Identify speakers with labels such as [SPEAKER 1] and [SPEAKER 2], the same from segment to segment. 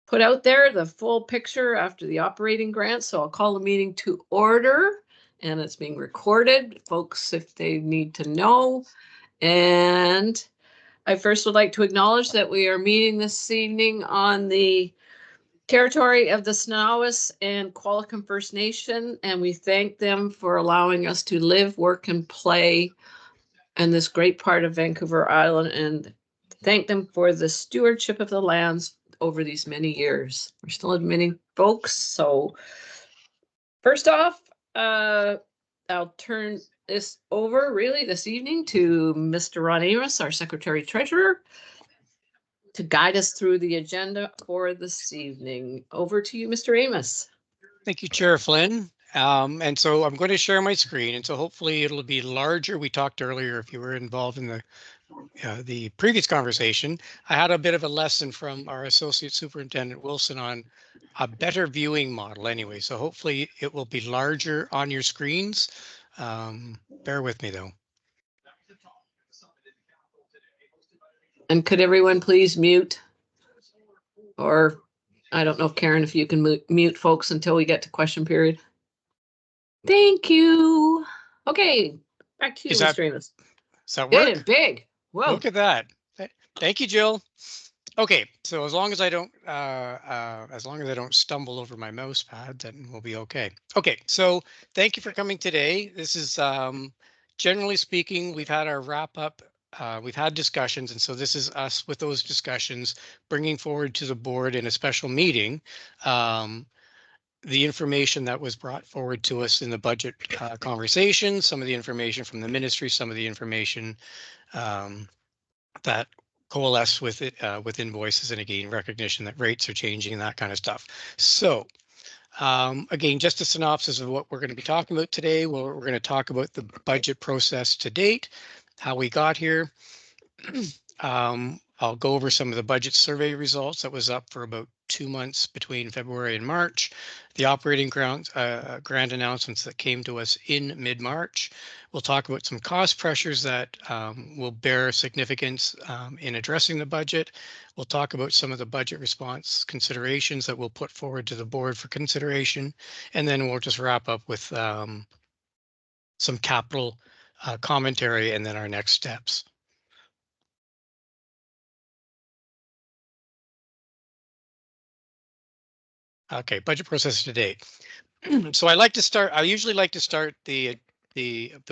[SPEAKER 1] put out there the full picture after the operating grant. So I'll call the meeting to order, and it's being recorded, folks, if they need to know. And I first would like to acknowledge that we are meeting this evening on the territory of the Snawas and Qualicum First Nation, and we thank them for allowing us to live, work, and play in this great part of Vancouver Island, and thank them for the stewardship of the lands over these many years. We're still admitting folks. So first off, I'll turn this over really this evening to Mr. Ron Amos, our Secretary Treasurer, to guide us through the agenda for this evening. Over to you, Mr. Amos.
[SPEAKER 2] Thank you, Chair Flynn. And so I'm going to share my screen, and so hopefully it'll be larger. We talked earlier, if you were involved in the previous conversation, I had a bit of a lesson from our Associate Superintendent Wilson on a better viewing model anyway. So hopefully it will be larger on your screens. Bear with me though.
[SPEAKER 1] And could everyone please mute? Or I don't know, Karen, if you can mute folks until we get to question period. Thank you. Okay, back to you, Mr. Amos.
[SPEAKER 2] Does that work?
[SPEAKER 1] Good and big. Whoa.
[SPEAKER 2] Look at that. Thank you, Jill. Okay, so as long as I don't stumble over my mouse pad, then we'll be okay. Okay, so thank you for coming today. This is generally speaking, we've had our wrap up. We've had discussions, and so this is us with those discussions bringing forward to the board in a special meeting the information that was brought forward to us in the budget conversation, some of the information from the ministry, some of the information that coalesce with it with invoices, and again recognition that rates are changing and that kind of stuff. So again, just a synopsis of what we're going to be talking about today. We're going to talk about the budget process to date, how we got here. I'll go over some of the budget survey results that was up for about 2 months between February and March, the operating grant announcements that came to us in mid-March. We'll talk about some cost pressures that will bear significance in addressing the budget. We'll talk about some of the budget response considerations that we'll put forward to the board for consideration. And then we'll just wrap up with some capital commentary and then our next steps. Okay, budget process to date. So I usually like to start the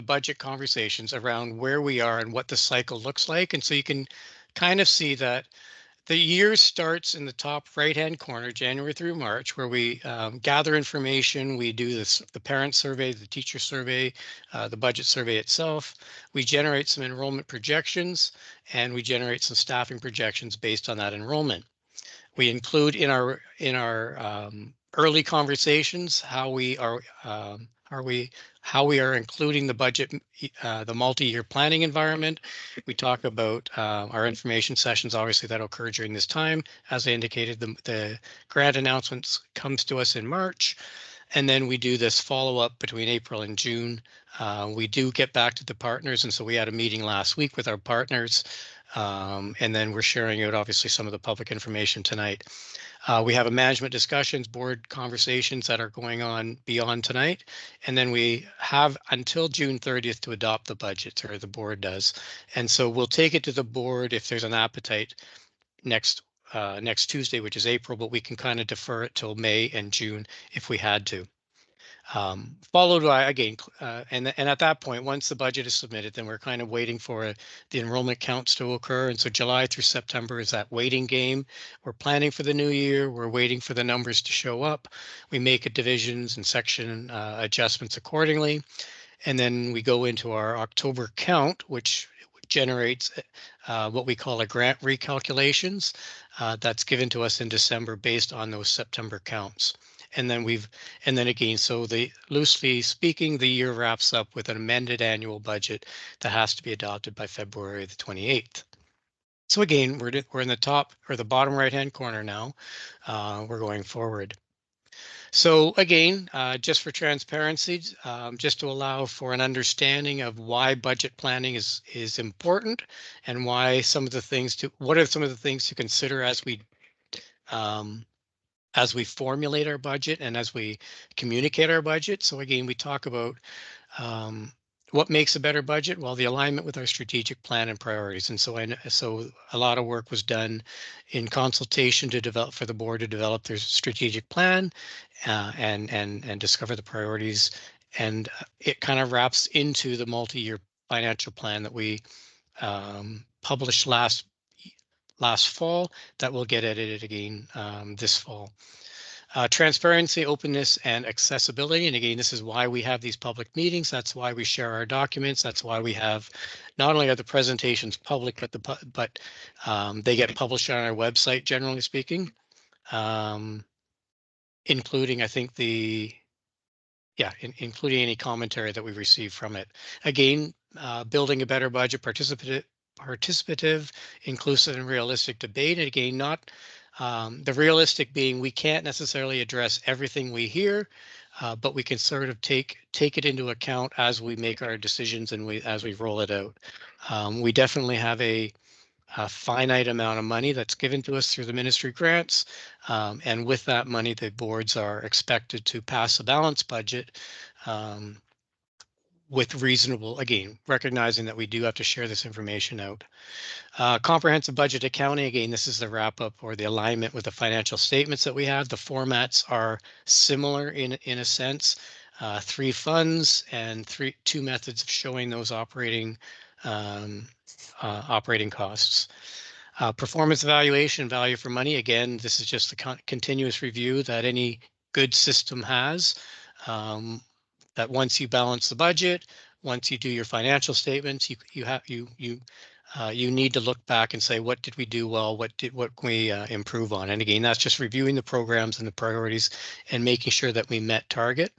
[SPEAKER 2] budget conversations around where we are and what the cycle looks like. And so you can kind of see that the year starts in the top right-hand corner, January through March, where we gather information. We do the parent survey, the teacher survey, the budget survey itself. We generate some enrollment projections, and we generate some staffing projections based on that enrollment. We include in our early conversations how we are including the budget, the multi-year planning environment. We talk about our information sessions, obviously that occur during this time. As I indicated, the grant announcements comes to us in March, and then we do this follow-up between April and June. We do get back to the partners, and so we had a meeting last week with our partners. And then we're sharing out obviously some of the public information tonight. We have a management discussions, board conversations that are going on beyond tonight. And then we have until June 30th to adopt the budget, or the board does. And so we'll take it to the board if there's an appetite next Tuesday, which is April, but we can kind of defer it till May and June if we had to. Followed by, again, and at that point, once the budget is submitted, then we're kind of waiting for the enrollment counts to occur. And so July through September is that waiting game. We're planning for the new year. We're waiting for the numbers to show up. We make divisions and section adjustments accordingly. And then we go into our October count, which generates what we call a grant recalculations that's given to us in December based on those September counts. And then again, so loosely speaking, the year wraps up with an amended annual budget that has to be adopted by February the 28th. So again, we're in the top or the bottom right-hand corner now. We're going forward. So again, just for transparency, just to allow for an understanding of why budget planning is important and why what are some of the things to consider as we as we formulate our budget and as we communicate our budget. So again, we talk about what makes a better budget? Well, the alignment with our strategic plan and priorities. And so a lot of work was done in consultation to develop for the board to develop their strategic plan and discover the priorities. And it kind of wraps into the multi-year financial plan that we published last fall that will get edited again this fall. Transparency, openness, and accessibility. And again, this is why we have these public meetings. That's why we share our documents. That's why we have, not only are the presentations public, but they get published on our website, generally speaking, including, I think, including any commentary that we receive from it. Again, building a better budget, participative, inclusive, and realistic debate. And again, not the realistic being we can't necessarily address everything we hear, but we can sort of take it into account as we make our decisions and as we roll it out. We definitely have a finite amount of money that's given to us through the ministry grants. And with that money, the boards are expected to pass a balanced budget with reasonable, again, recognizing that we do have to share this information out. Comprehensive budget accounting, again, this is the wrap up or the alignment with the financial statements that we have. The formats are similar in a sense, 3 funds and 2 methods of showing those operating costs. Performance evaluation, value for money. Again, this is just the continuous review that any good system has. That once you balance the budget, once you do your financial statements, you need to look back and say, what did we do well? What can we improve on? And again, that's just reviewing the programs and the priorities and making sure that we met target.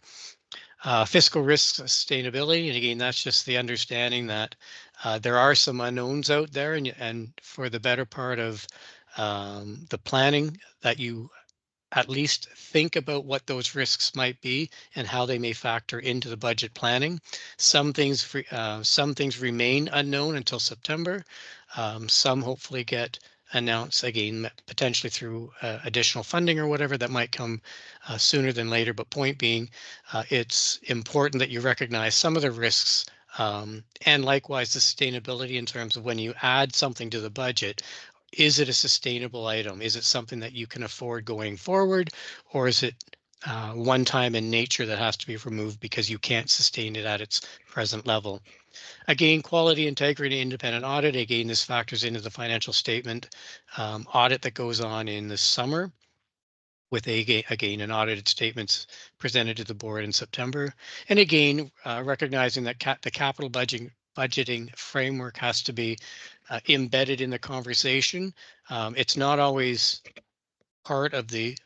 [SPEAKER 2] Fiscal risk sustainability, and again, that's just the understanding that there are some unknowns out there, and for the better part of the planning, that you at least think about what those risks might be and how they may factor into the budget planning. Some things remain unknown until September. Some hopefully get announced again, potentially through additional funding or whatever that might come sooner than later. But point being, it's important that you recognize some of the risks and likewise the sustainability in terms of when you add something to the budget. Is it a sustainable item? Is it something that you can afford going forward, or is it one time in nature that has to be removed because you can't sustain it at its present level? Again, quality, integrity, independent audit. Again, this factors into the financial statement audit that goes on in the summer with again an audited statements presented to the board in September. And again, recognizing that the capital budgeting framework has to be embedded in the conversation. It's not always part of the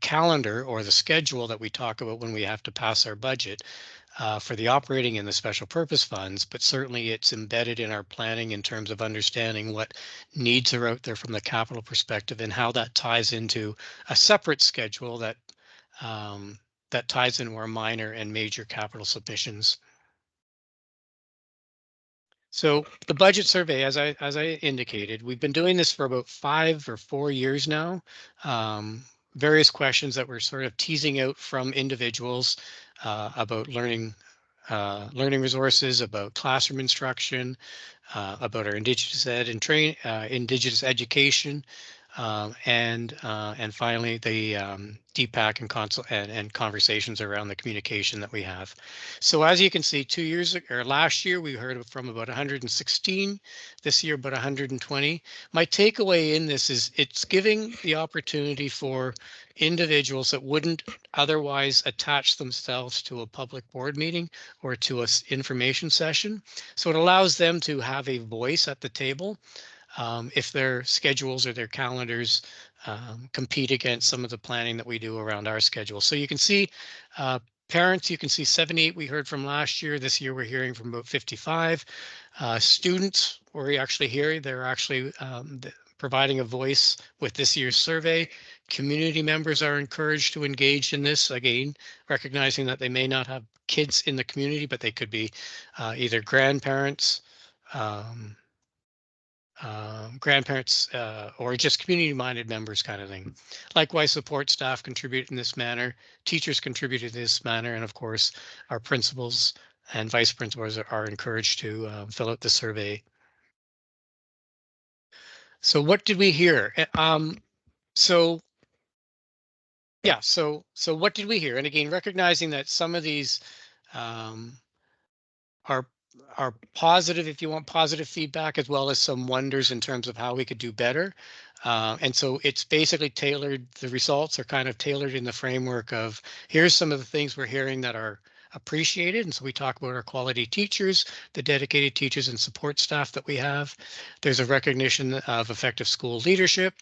[SPEAKER 2] calendar or the schedule that we talk about when we have to pass our budget for the operating and the special purpose funds, but certainly it's embedded in our planning in terms of understanding what needs are out there from the capital perspective and how that ties into a separate schedule that that ties into our minor and major capital submissions. So the budget survey, as I indicated, we've been doing this for about 5 or 4 years now. Various questions that we're sort of teasing out from individuals about learning resources, about classroom instruction, about our Indigenous ed and Indigenous education, and finally the DPAC and conversations around the communication that we have. So as you can see, last year we heard from about 116, this year about 120. My takeaway in this is it's giving the opportunity for individuals that wouldn't otherwise attach themselves to a public board meeting or to an information session. So it allows them to have a voice at the table. If their schedules or their calendars compete against some of the planning that we do around our schedule. So you can see parents, you can see 78 we heard from last year. This year we're hearing from about 55. Students, we're actually hearing, they're actually providing a voice with this year's survey. Community members are encouraged to engage in this, again, recognizing that they may not have kids in the community, but they could be either grandparents, grandparents or just community-minded members kind of thing. Likewise, support staff contribute in this manner, teachers contribute in this manner, and of course, our principals and vice principals are encouraged to fill out the survey. So what did we hear? So yeah, so what did we hear? And again, recognizing that some of these um, are positive, if you want positive feedback, as well as some wonders in terms of how we could do better. And so it's basically tailored, the results are kind of tailored in the framework of here's some of the things we're hearing that are appreciated. And so we talk about our quality teachers, the dedicated teachers and support staff that we have. There's a recognition of effective school leadership.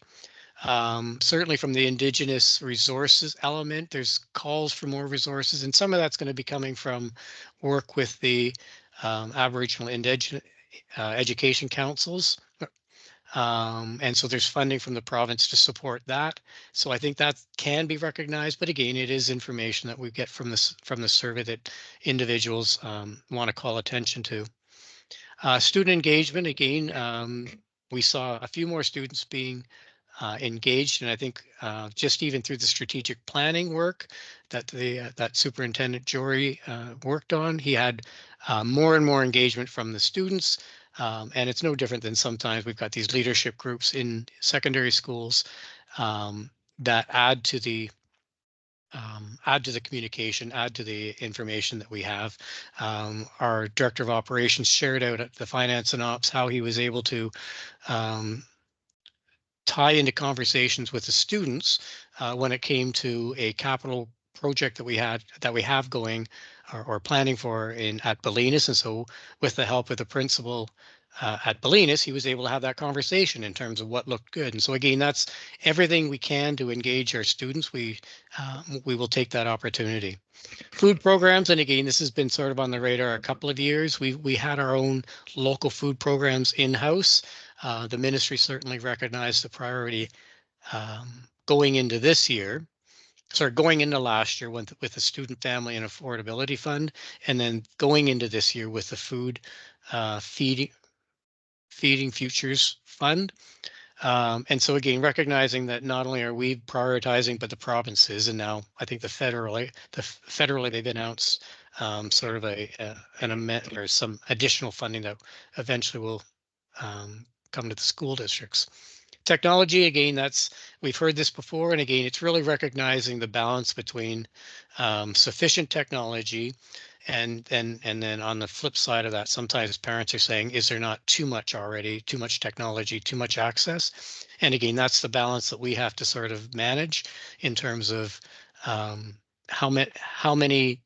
[SPEAKER 2] Certainly from the Indigenous resources element, there's calls for more resources, and some of that's going to be coming from work with the Aboriginal education councils. And so there's funding from the province to support that. So I think that can be recognized, but again, it is information that we get from the survey that individuals want to call attention to. Student engagement, again, we saw a few more students being engaged, and I think just even through the strategic planning work that that Superintendent Jory worked on, he had more and more engagement from the students. And it's no different than sometimes we've got these leadership groups in secondary schools that add to the communication, add to the information that we have. Our director of operations shared out at the finance and ops how he was able to tie into conversations with the students when it came to a capital project that we have going or planning for at Bolinas. And so with the help of the principal at Bolinas, he was able to have that conversation in terms of what looked good. And so again, that's everything we can to engage our students. We will take that opportunity. Food programs, and again, this has been sort of on the radar a couple of years. We had our own local food programs in-house. The ministry certainly recognized the priority going into this year, going into last year with the Student Family and Affordability Fund, and then going into this year with the Food Feeding Futures Fund. And so again, recognizing that not only are we prioritizing, but the provinces, and now I think federally they've announced sort of an amendment or some additional funding that eventually will come to the school districts. Technology, again, we've heard this before, and again, it's really recognizing the balance between sufficient technology and then on the flip side of that, sometimes parents are saying, is there not too much already, too much technology, too much access? And again, that's the balance that we have to sort of manage in terms of how many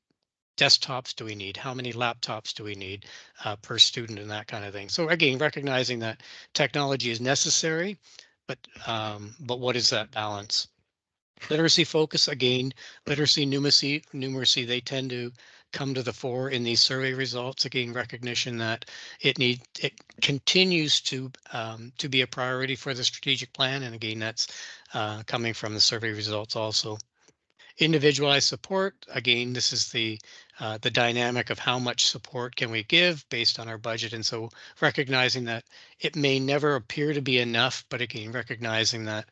[SPEAKER 2] desktops do we need? How many laptops do we need per student and that kind of thing? So again, recognizing that technology is necessary, but what is that balance? Literacy focus, again, literacy, numeracy, they tend to come to the fore in these survey results. Again, recognition that it continues to be a priority for the strategic plan. And again, that's coming from the survey results also. Individualized support, again, this is the dynamic of how much support can we give based on our budget. And so recognizing that it may never appear to be enough, but again, recognizing that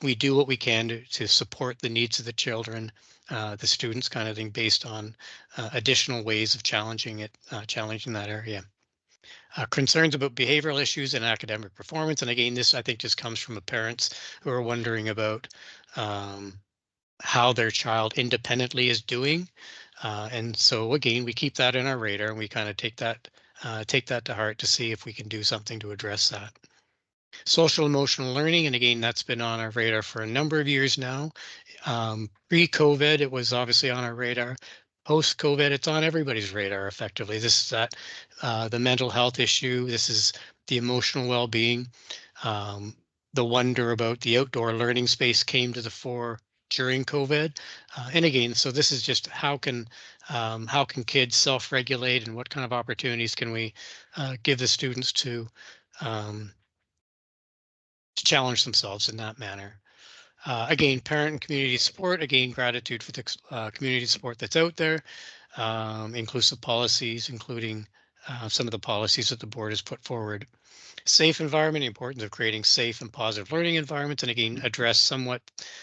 [SPEAKER 2] we do what we can to support the needs of the children, the students kind of thing, based on additional ways of challenging that area. Concerns about behavioral issues and academic performance. And again, this I think just comes from the parents who are wondering about how their child independently is doing. And so again, we keep that in our radar and we kind of take that to heart to see if we can do something to address that. Social emotional learning, and again, that's been on our radar for a number of years now. Pre-COVID, it was obviously on our radar. Post-COVID, it's on everybody's radar effectively. This is the mental health issue. This is the emotional well-being. The wonder about the outdoor learning space came to the fore during COVID. And again, so this is just how can kids self-regulate and what kind of opportunities can we give the students to challenge themselves in that manner. Again, parent and community support, again, gratitude for the community support that's out there, inclusive policies, including some of the policies that the board has put forward. Safe environment, the importance of creating safe and positive learning environments, and again, address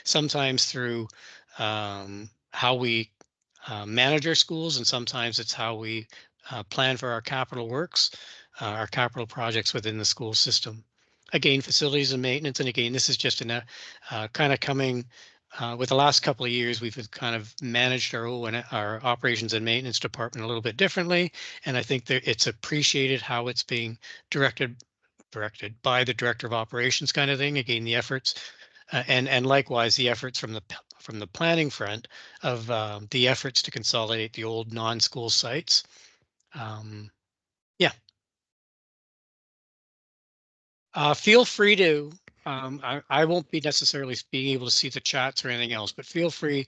[SPEAKER 2] sometimes through how we manage our schools, and sometimes it's how we plan for our capital works, our capital projects within the school system. Again, facilities and maintenance, and again, this is just in a kind of coming with the last couple of years, we've kind of managed our operations and maintenance department a little bit differently, and I think that it's appreciated how it's being directed by the director of operations, kind of thing. Again, the efforts and likewise the efforts from the planning front of the efforts to consolidate the old non-school sites. Yeah. Feel free to. I won't be necessarily being able to see the chats or anything else, but feel free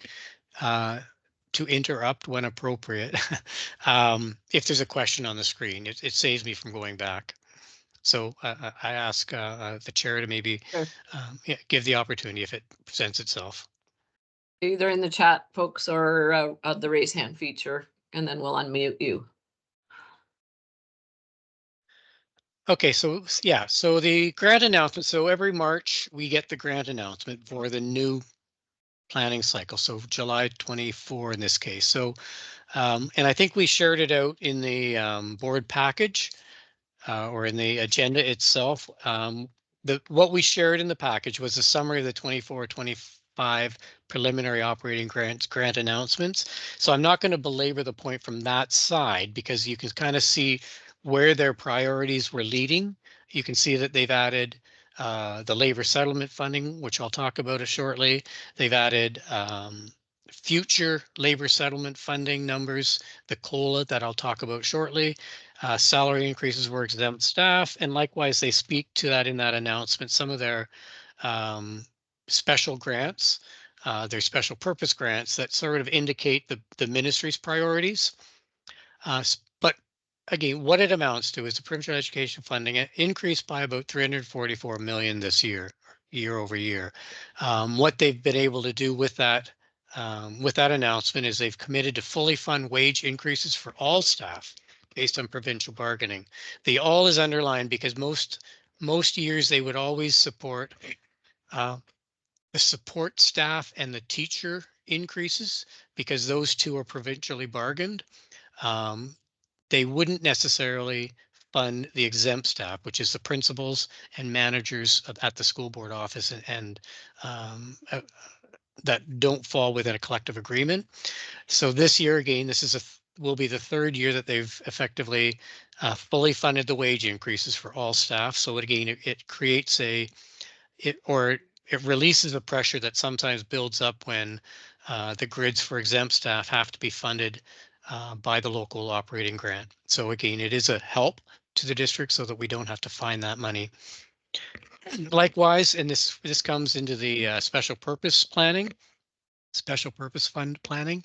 [SPEAKER 2] to interrupt when appropriate. If there's a question on the screen, it saves me from going back. So I ask the chair to maybe
[SPEAKER 1] Sure.
[SPEAKER 2] give the opportunity if it presents itself.
[SPEAKER 1] Either in the chat, folks, or the raise hand feature, and then we'll unmute you.
[SPEAKER 2] Okay, so yeah, so the grant announcement. So every March we get the grant announcement for the new planning cycle. So July 24 in this case. So and I think we shared it out in the board package or in the agenda itself. What we shared in the package was a summary of the 24-25 preliminary operating grant announcements. So I'm not going to belabor the point from that side because you can kind of see where their priorities were leading. You can see that they've added the labor settlement funding, which I'll talk about shortly. They've added future labor settlement funding numbers, the COLA that I'll talk about shortly. Salary increases for exempt staff, and likewise they speak to that in that announcement. Some of their special grants, their special purpose grants that sort of indicate the ministry's priorities. But again, what it amounts to is the provincial education funding increased by about 344 million this year over year. What they've been able to do with that announcement is they've committed to fully fund wage increases for all staff based on provincial bargaining. The all is underlined because most years they would always support the support staff and the teacher increases because those two are provincially bargained. They wouldn't necessarily fund the exempt staff, which is the principals and managers at the school board office and that don't fall within a collective agreement. So this year, again, will be the third year that they've effectively fully funded the wage increases for all staff. So again, it creates it releases the pressure that sometimes builds up when the grids for exempt staff have to be funded by the local operating grant. So again, it is a help to the district so that we don't have to find that money. Likewise, and this comes into the special purpose fund planning.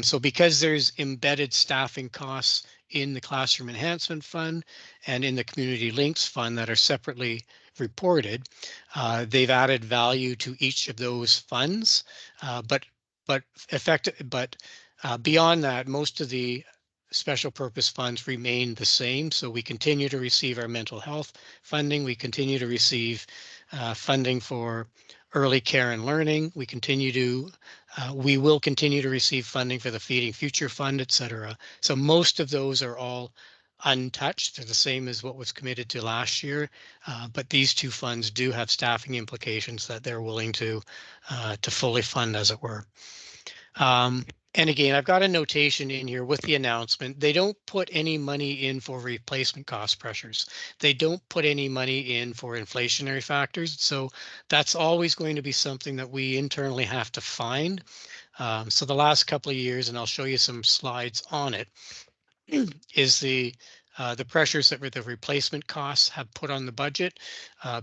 [SPEAKER 2] So because there's embedded staffing costs in the classroom enhancement fund and in the community links fund that are separately reported, they've added value to each of those funds. But beyond that, most of the special purpose funds remain the same. So we continue to receive our mental health funding. We continue to receive funding for early care and learning. We will continue to receive funding for the Feeding Future Fund, et cetera. So most of those are all untouched. They're the same as what was committed to last year. But these two funds do have staffing implications that they're willing to fully fund, as it were. And again, I've got a notation in here with the announcement. They don't put any money in for replacement cost pressures. They don't put any money in for inflationary factors. So that's always going to be something that we internally have to find. So the last couple of years, and I'll show you some slides on it, is the pressures that the replacement costs have put on the budget.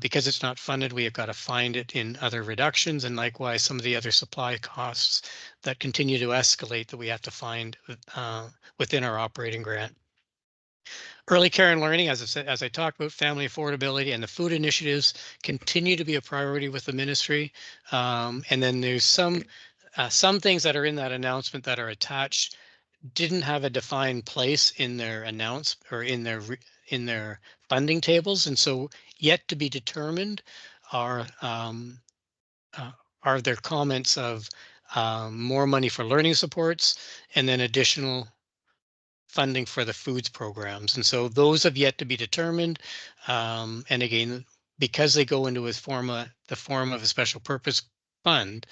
[SPEAKER 2] Because it's not funded, we have got to find it in other reductions, and likewise some of the other supply costs that continue to escalate that we have to find within our operating grant. Early care and learning, as I talked about, family affordability and the food initiatives continue to be a priority with the ministry. And then there's some things that are in that announcement that are attached didn't have a defined place in their or in their funding tables, and so yet to be determined are uh, are their comments of more money for learning supports and then additional funding for the foods programs. And so those have yet to be determined. And again, because they go into the form of a special purpose fund,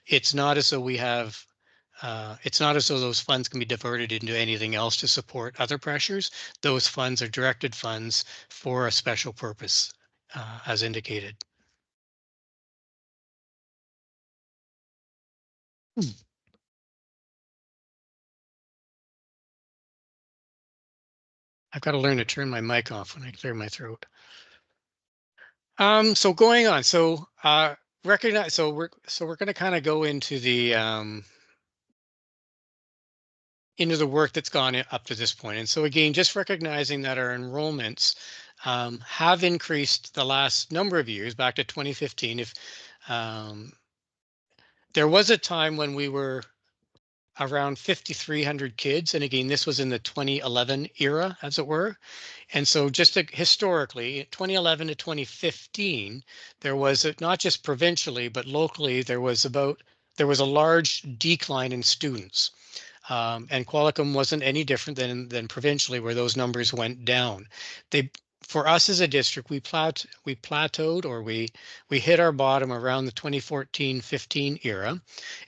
[SPEAKER 2] it's not as though we have it's not as though those funds can be diverted into anything else to support other pressures. Those funds are directed funds for a special purpose, as indicated. I've got to learn to turn my mic off when I clear my throat. So going on, recognize, so we're going to kind of go into the work that's gone up to this point. And so again, just recognizing that our enrollments have increased the last number of years back to 2015. If there was a time when we were around 5,300 kids, and again, this was in the 2011 era, as it were. And so just historically, 2011 to 2015, there was not just provincially, but locally, there was a large decline in students. And Qualicum wasn't any different than provincially, where those numbers went down. For us as a district, we plateaued, or we hit our bottom around the 2014-15 era.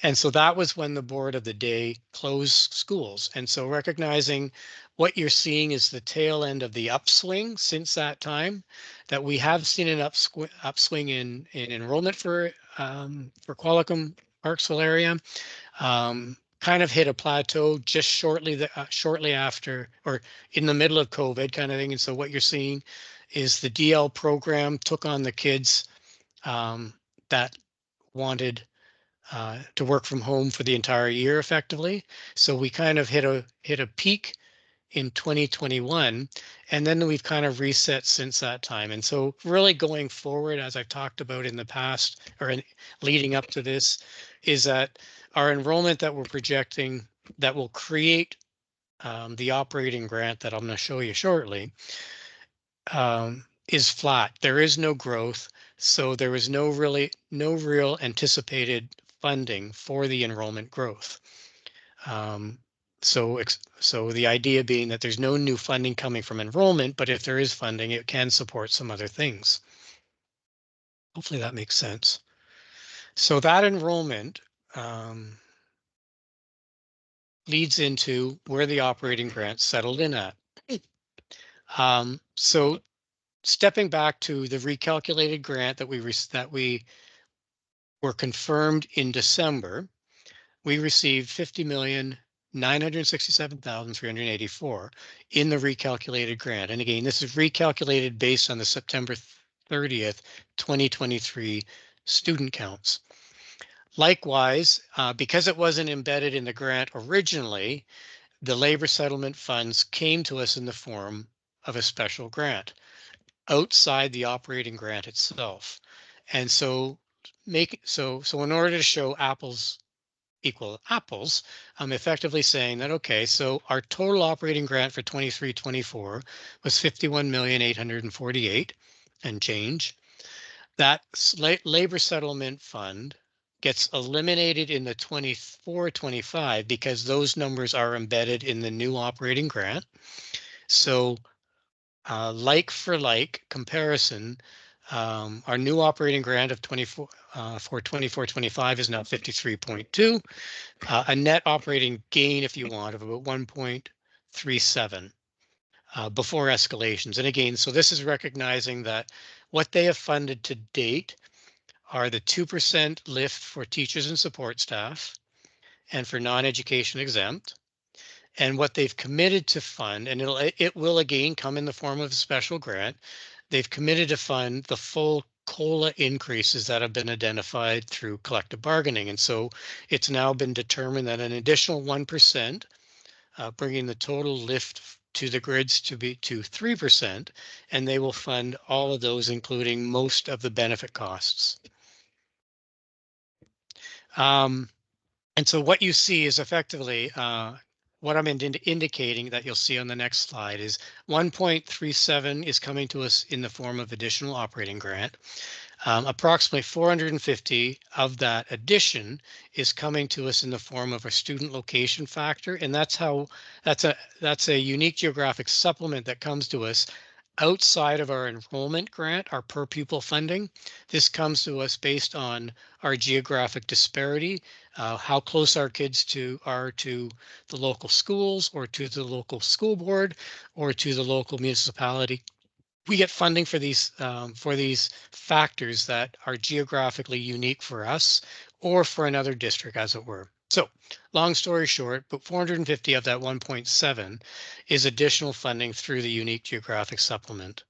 [SPEAKER 2] And so that was when the board of the day closed schools. And so recognizing what you're seeing is the tail end of the upswing since that time, that we have seen an upswing in enrollment for Qualicum Parksville area. Kind of hit a plateau just shortly after, or in the middle of COVID kind of thing. And so what you're seeing is the DL program took on the kids that wanted to work from home for the entire year effectively. So we kind of hit a peak in 2021, and then we've kind of reset since that time. And so really going forward, as I've talked about in the past, or leading up to this, is that our enrollment that we're projecting that will create the operating grant that I'm going to show you shortly is flat. There is no growth. So there is no real anticipated funding for the enrollment growth. So the idea being that there's no new funding coming from enrollment, but if there is funding, it can support some other things. Hopefully that makes sense. So that enrollment leads into where the operating grant settled in at. So stepping back to the recalculated grant that we were confirmed in December, we received $50,967,384 in the recalculated grant. And again, this is recalculated based on the September 30th, 2023 student counts. Likewise, because it wasn't embedded in the grant originally, the labor settlement funds came to us in the form of a special grant outside the operating grant itself. And so in order to show apples equal apples, I'm effectively saying that, okay, so our total operating grant for 23-24 was 51,848,000 and change. That labor settlement fund gets eliminated in the 24-25 because those numbers are embedded in the new operating grant. So like for like comparison, our new operating grant of 24-25 is now 53.2, a net operating gain, if you want, of about 1.37 before escalations. And again, so this is recognizing that what they have funded to date are the 2% lift for teachers and support staff and for non-education exempt. And what they've committed to fund, and it will again come in the form of a special grant, they've committed to fund the full COLA increases that have been identified through collective bargaining. And so it's now been determined that an additional 1%, bringing the total lift to the grids to 3%, and they will fund all of those, including most of the benefit costs. And so what you see is effectively what I'm indicating that you'll see on the next slide is 1.37 is coming to us in the form of additional operating grant. Approximately 450 of that addition is coming to us in the form of a student location factor, and that's a unique geographic supplement that comes to us outside of our enrollment grant, our per pupil funding. This comes to us based on our geographic disparity, how close our kids are to the local schools or to the local school board or to the local municipality. We get funding for these factors that are geographically unique for us or for another district, as it were. So long story short, but 450 of that 1.7 is additional funding through the unique geographic supplement.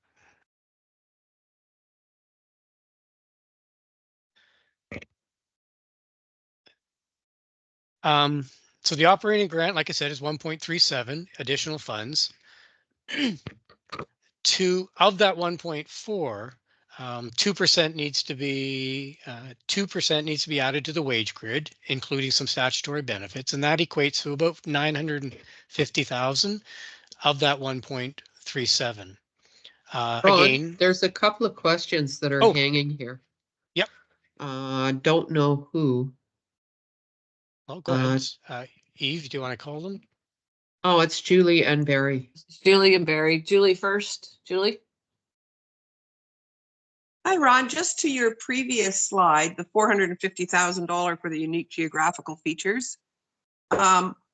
[SPEAKER 2] So the operating grant, like I said, is 1.37 additional funds. Of that 1.4, 2% needs to be 2% needs to be added to the wage grid, including some statutory benefits, and that equates to about 950,000 of that 1.37.
[SPEAKER 3] Ron,
[SPEAKER 2] Again,
[SPEAKER 3] there's a couple of questions that are
[SPEAKER 2] Oh.
[SPEAKER 3] hanging here.
[SPEAKER 2] Yep.
[SPEAKER 3] Don't know who.
[SPEAKER 2] Oh, go ahead. Eve, do you want to call them?
[SPEAKER 3] Oh, it's Julie and Barry.
[SPEAKER 1] Julie and Barry. Julie first. Julie?
[SPEAKER 4] Hi, Ron. Just to your previous slide, the $450,000 for the unique geographical features.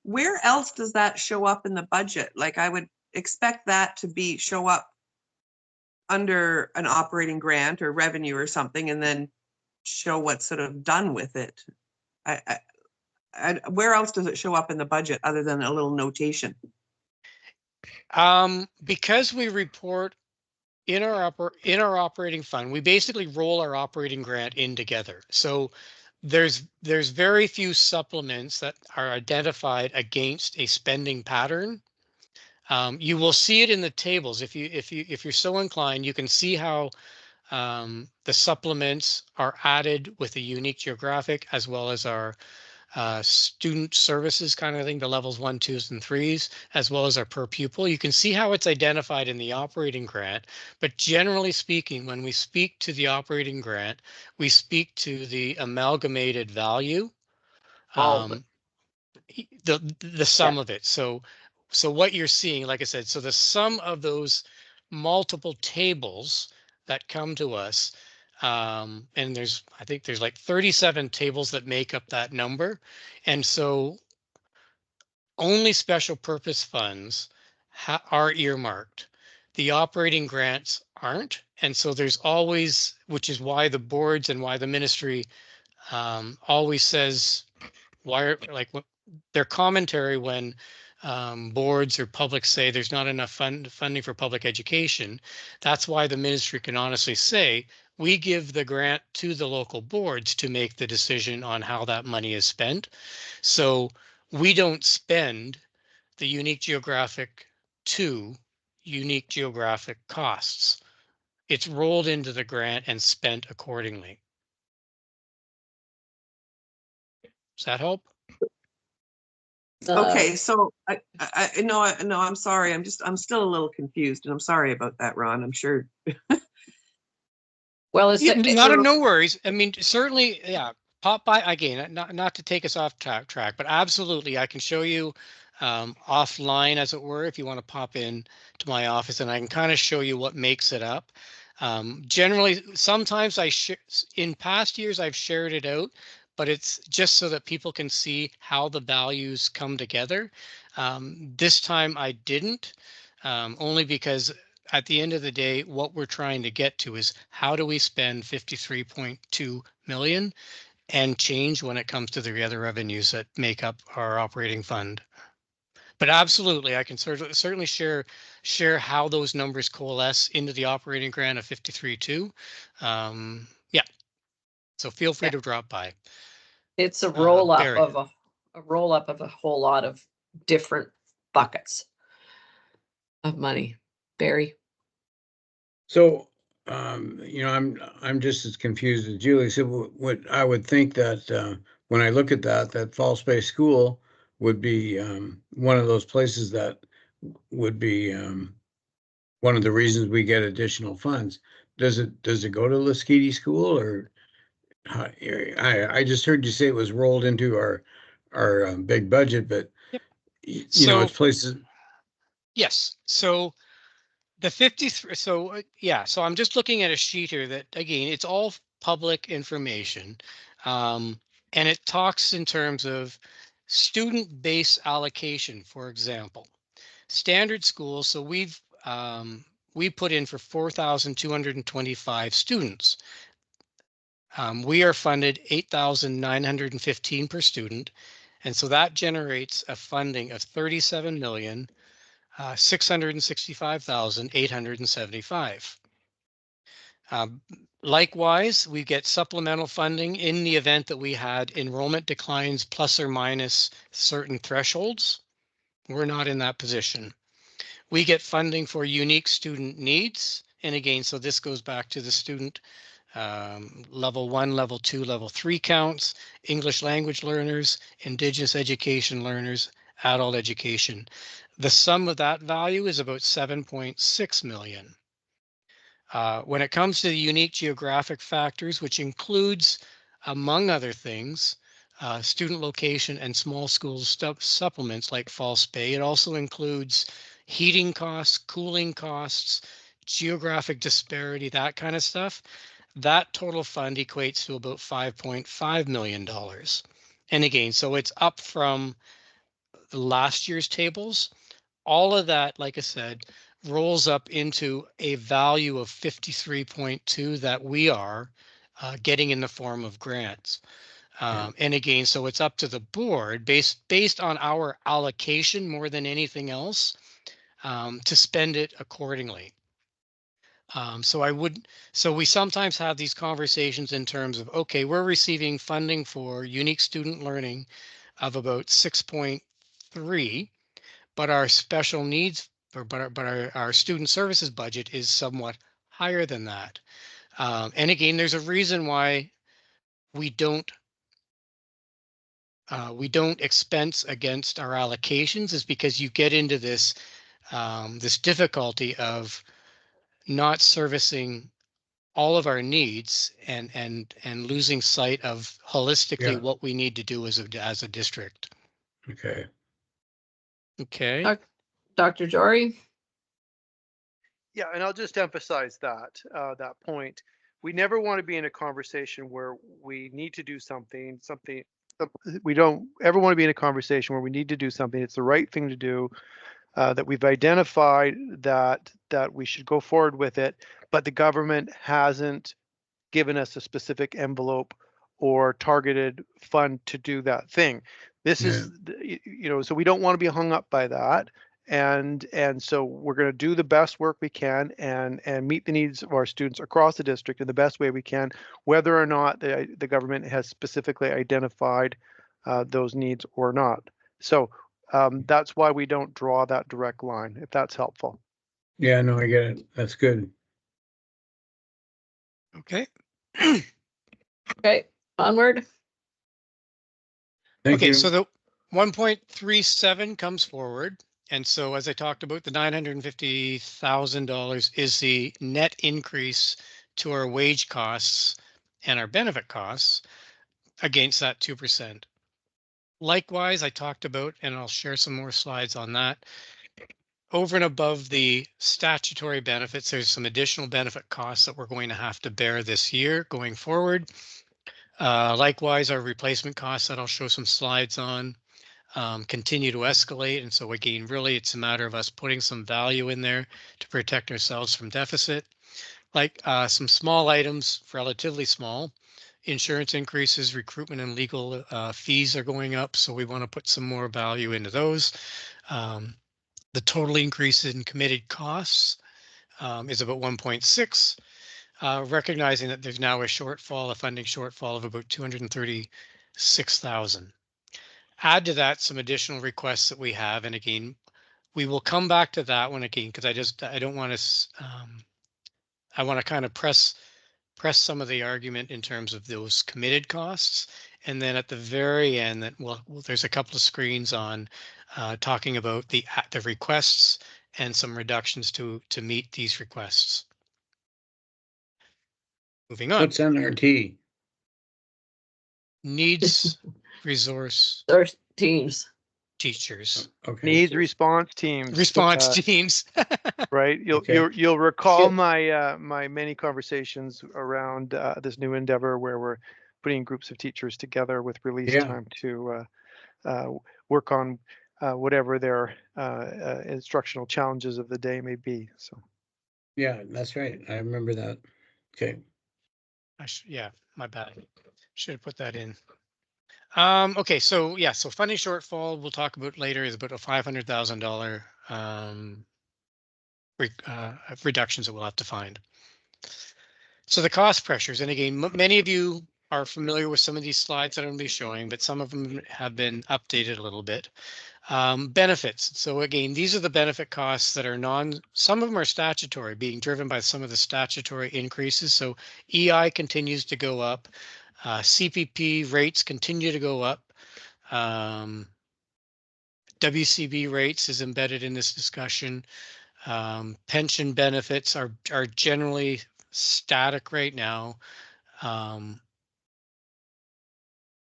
[SPEAKER 4] Where else does that show up in the budget? Like, I would expect that to show up under an operating grant or revenue or something, and then show what's sort of done with it. Where else does it show up in the budget other than a little notation?
[SPEAKER 2] Because we report in our operating fund, we basically roll our operating grant in together. So there's very few supplements that are identified against a spending pattern. You will see it in the tables. If you're so inclined, you can see how the supplements are added with a unique geographic as well as our student services kind of thing, the levels 1, 2s, and 3s, as well as our per pupil. You can see how it's identified in the operating grant, but generally speaking, when we speak to the operating grant, we speak to the amalgamated value, the sum of it. So what you're seeing, like I said, so the sum of those multiple tables that come to us, and I think there's like 37 tables that make up that number. And so only special purpose funds are earmarked. The operating grants aren't. And so there's always, which is why the boards and why the ministry always says, their commentary when boards or public say there's not enough funding for public education. That's why the ministry can honestly say, we give the grant to the local boards to make the decision on how that money is spent. So we don't spend the unique geographic to unique geographic costs. It's rolled into the grant and spent accordingly. Does that help?
[SPEAKER 4] Okay, so no, I'm sorry. I'm still a little confused, and I'm sorry about that, Ron. I'm sure.
[SPEAKER 1] Well, it's
[SPEAKER 2] no worries. I mean, certainly, yeah. Pop by again, not to take us off track, but absolutely, I can show you offline, as it were, if you want to pop in to my office, and I can kind of show you what makes it up. Generally, sometimes in past years I've shared it out, but it's just so that people can see how the values come together. This time I didn't, only because at the end of the day, what we're trying to get to is how do we spend 53.2 million and change when it comes to the other revenues that make up our operating fund. But absolutely, I can certainly share how those numbers coalesce into the operating grant of 53.2. Yeah, so feel free to drop by.
[SPEAKER 1] It's a roll up
[SPEAKER 2] Barry.
[SPEAKER 1] of a whole lot of different buckets of money. Barry.
[SPEAKER 5] So, I'm just as confused as Julie. So what I would think that when I look at that Falls Bay School would be one of those places that would be one of the reasons we get additional funds. Does it go to Laskeety School, or I just heard you say it was rolled into our big budget, but
[SPEAKER 2] Yep.
[SPEAKER 5] you know,
[SPEAKER 2] So-
[SPEAKER 5] it's places.
[SPEAKER 2] Yes, so the 53, so yeah, so I'm just looking at a sheet here that, again, it's all public information. And it talks in terms of student base allocation, for example. Standard schools, so we put in for 4,225 students. We are funded 8,915 per student. And so that generates a funding of 37,665,875. Likewise, we get supplemental funding in the event that we had enrollment declines plus or minus certain thresholds. We're not in that position. We get funding for unique student needs. And again, so this goes back to the student level 1, level 2, level 3 counts, English language learners, Indigenous education learners, adult education. The sum of that value is about 7.6 million. When it comes to the unique geographic factors, which includes, among other things, student location and small school supplements like False Bay, it also includes heating costs, cooling costs, geographic disparity, that kind of stuff. That total fund equates to about $5.5 million. And again, so it's up from last year's tables. All of that, like I said, rolls up into a value of 53.2 that we are getting in the form of grants. And again, so it's up to the board based on our allocation more than anything else to spend it accordingly. So we sometimes have these conversations in terms of, okay, we're receiving funding for unique student learning of about 6.3, but our special needs, but our student services budget is somewhat higher than that. And again, there's a reason why we don't expense against our allocations, is because you get into this this difficulty of not servicing all of our needs and losing sight of holistically
[SPEAKER 5] Yeah.
[SPEAKER 2] what we need to do as a district.
[SPEAKER 5] Okay.
[SPEAKER 2] Okay.
[SPEAKER 1] Dr. Jory?
[SPEAKER 6] Yeah, and I'll just emphasize that point. We never want to be in a conversation where we need to do something. We don't ever want to be in a conversation where we need to do something. It's the right thing to do. That we've identified that we should go forward with it, but the government hasn't given us a specific envelope or targeted fund to do that thing. This is, so we don't want to be hung up by that. And so we're going to do the best work we can and meet the needs of our students across the district in the best way we can, whether or not the government has specifically identified those needs or not. So that's why we don't draw that direct line, if that's helpful.
[SPEAKER 5] Yeah, no, I get it. That's good.
[SPEAKER 2] Okay.
[SPEAKER 1] Okay, onward.
[SPEAKER 5] Thank
[SPEAKER 2] Okay,
[SPEAKER 5] you.
[SPEAKER 2] so the 1.37 comes forward. And so as I talked about, the $950,000 is the net increase to our wage costs and our benefit costs against that 2%. Likewise, I talked about, and I'll share some more slides on that, over and above the statutory benefits, there's some additional benefit costs that we're going to have to bear this year going forward. Likewise, our replacement costs that I'll show some slides on continue to escalate. And so again, really, it's a matter of us putting some value in there to protect ourselves from deficit. Like some small items, relatively small. Insurance increases, recruitment and legal fees are going up. So we want to put some more value into those. The total increase in committed costs is about 1.6, recognizing that there's now a funding shortfall of about 236,000. Add to that some additional requests that we have, and again, we will come back to that one again because I don't want to. I want to kind of press press some of the argument in terms of those committed costs. And then at the very end, that there's a couple of screens on talking about the requests and some reductions to meet these requests. Moving on.
[SPEAKER 5] What's NRT?
[SPEAKER 2] Needs resource
[SPEAKER 1] Our teams.
[SPEAKER 2] teachers.
[SPEAKER 5] Okay.
[SPEAKER 6] Needs response teams.
[SPEAKER 2] Response teams.
[SPEAKER 6] Right.
[SPEAKER 5] Okay.
[SPEAKER 6] You'll recall
[SPEAKER 5] Shit.
[SPEAKER 6] my my many conversations around this new endeavor where we're putting groups of teachers together with release
[SPEAKER 5] Yeah.
[SPEAKER 6] time to work on whatever their instructional challenges of the day may be. So
[SPEAKER 5] Yeah, that's right. I remember that. Okay.
[SPEAKER 2] Yeah, my bad. Should have put that in. Okay, so yeah, so funding shortfall we'll talk about later is about a $500,000 reductions that we'll have to find. So the cost pressures, and again, many of you are familiar with some of these slides that I'm going to be showing, but some of them have been updated a little bit. Benefits. So again, these are the benefit costs that are some of them are statutory, being driven by some of the statutory increases. So EI continues to go up. CPP rates continue to go up. WCB rates is embedded in this discussion. Pension benefits are generally static right now.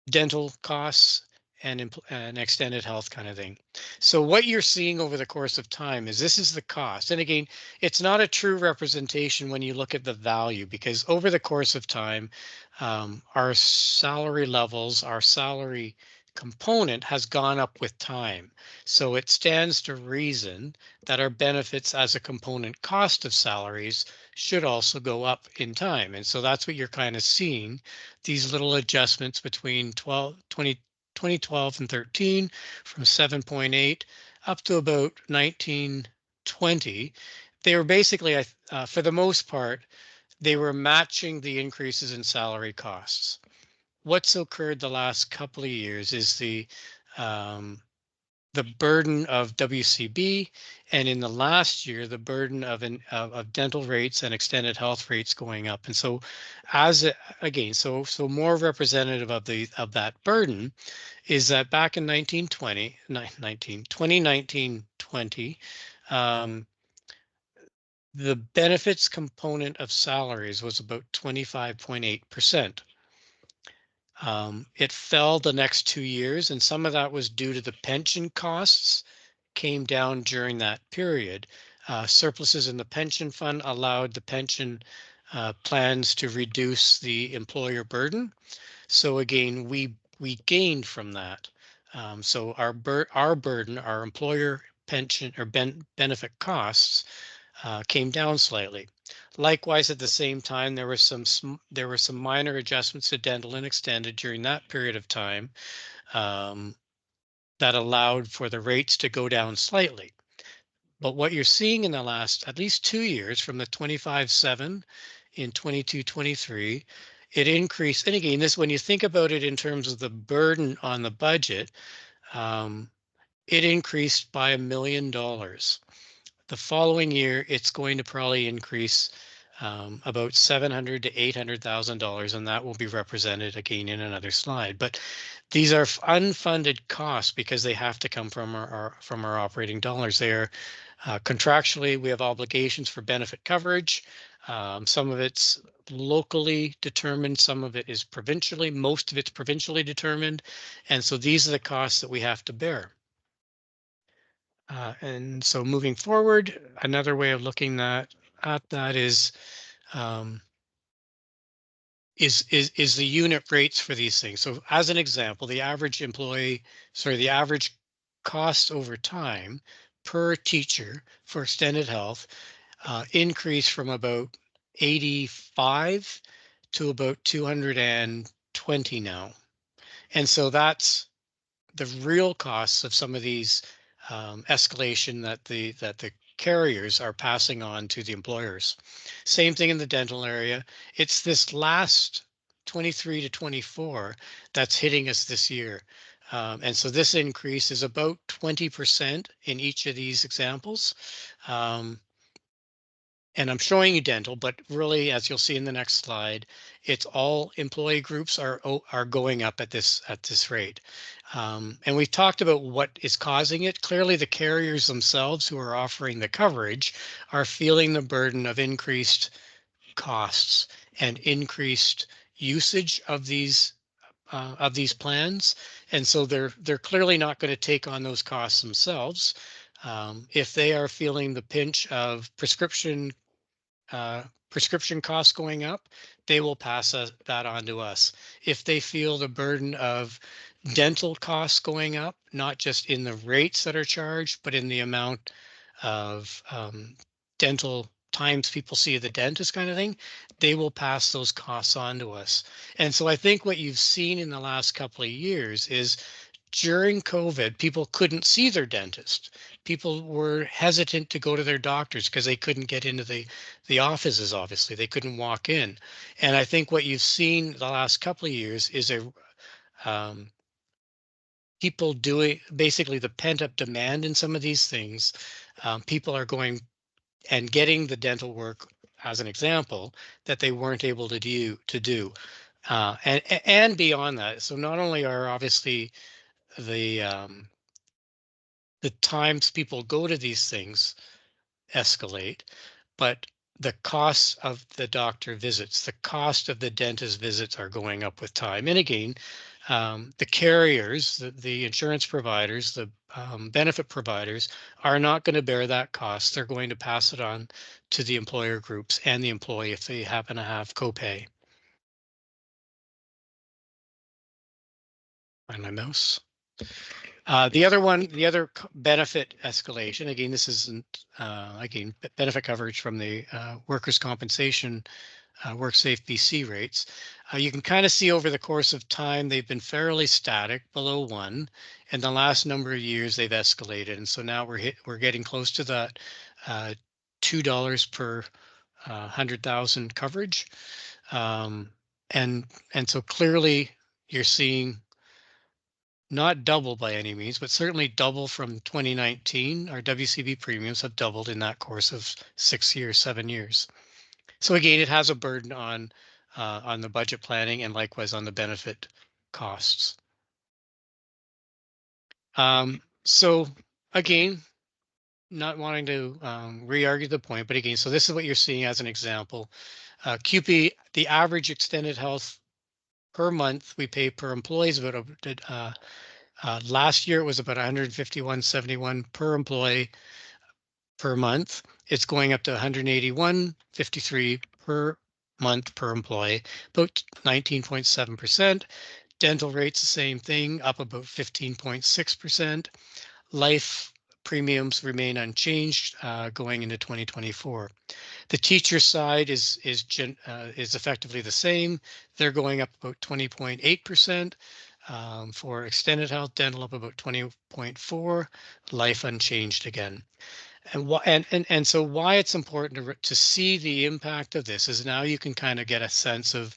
[SPEAKER 2] Dental costs and extended health kind of thing. So what you're seeing over the course of time is this is the cost. And again, it's not a true representation when you look at the value, because over the course of time, our salary levels, our salary component has gone up with time. So it stands to reason that our benefits as a component cost of salaries should also go up in time. And so that's what you're kind of seeing, these little adjustments between 2012 and 13 from 7.8 up to about 1920. They were basically, for the most part, they were matching the increases in salary costs. What's occurred the last couple of years is the burden of WCB, and in the last year, the burden of dental rates and extended health rates going up. And so, so more representative of that burden is that back in 2019-20, the benefits component of salaries was about 25.8%. It fell the next 2 years, and some of that was due to the pension costs came down during that period. Surpluses in the pension fund allowed the pension plans to reduce the employer burden. So again, we gained from that. So our burden, our employer pension or benefit costs came down slightly. Likewise, at the same time, there were some minor adjustments to dental and extended during that period of time that allowed for the rates to go down slightly. But what you're seeing in the last at least 2 years, from the 25.7 in 22-23, it increased. And again, this, when you think about it in terms of the burden on the budget, it increased by $1 million. The following year, it's going to probably increase about $700,000 to $800,000, and that will be represented again in another slide. But these are unfunded costs because they have to come from our operating dollars. They are contractually, we have obligations for benefit coverage. Some of it's locally determined, some of it is provincially, most of it's provincially determined, and so these are the costs that we have to bear. And so moving forward, another way of looking at that is the unit rates for these things. So as an example, the average cost over time per teacher for extended health increased from about 85 to about 220 now. And so that's the real costs of some of these escalation that the carriers are passing on to the employers. Same thing in the dental area. It's this last 23 to 24 that's hitting us this year. And so this increase is about 20% in each of these examples. and I'm showing you dental, but really, as you'll see in the next slide, it's all employee groups are going up at this rate. And we've talked about what is causing it. Clearly, the carriers themselves who are offering the coverage are feeling the burden of increased costs and increased usage of these plans, and so they're clearly not going to take on those costs themselves. If they are feeling the pinch of prescription costs going up, they will pass that on to us. If they feel the burden of dental costs going up, not just in the rates that are charged, but in the amount of dental times people see the dentist kind of thing, they will pass those costs on to us. And so I think what you've seen in the last couple of years is during COVID, people couldn't see their dentist. People were hesitant to go to their doctors because they couldn't get into the offices, obviously. They couldn't walk in. And I think what you've seen the last couple of years is people doing basically the pent up demand in some of these things. People are going and getting the dental work, as an example, that they weren't able to do. And beyond that, so not only are obviously the times people go to these things escalate, but the costs of the doctor visits, the cost of the dentist visits are going up with time. And again, the carriers, the insurance providers, the benefit providers are not going to bear that cost. They're going to pass it on to the employer groups and the employee if they happen to have copay. Find my mouse. The other benefit escalation, again, this isn't, again, benefit coverage from the workers' compensation WorkSafe BC rates. You can kind of see over the course of time, they've been fairly static below 1. And the last number of years, they've escalated. And so now we're getting close to that $2 per 100,000 coverage. And so clearly you're seeing not double by any means, but certainly double from 2019. Our WCB premiums have doubled in that course of 6 years, 7 years. So again, it has a burden on the budget planning and likewise on the benefit costs. So again, not wanting to re-argue the point, but again, so this is what you're seeing as an example. CUPE, the average extended health per month we pay per employee is about last year it was about $151.71 per employee per month. It's going up to $181.53 per month per employee, about 19.7%. Dental rates the same thing, up about 15.6%. Life premiums remain unchanged going into 2024. The teacher side is effectively the same. They're going up about 20.8%. For extended health, dental up about 20.4%, life unchanged again. And so why it's important to see the impact of this is now you can kind of get a sense of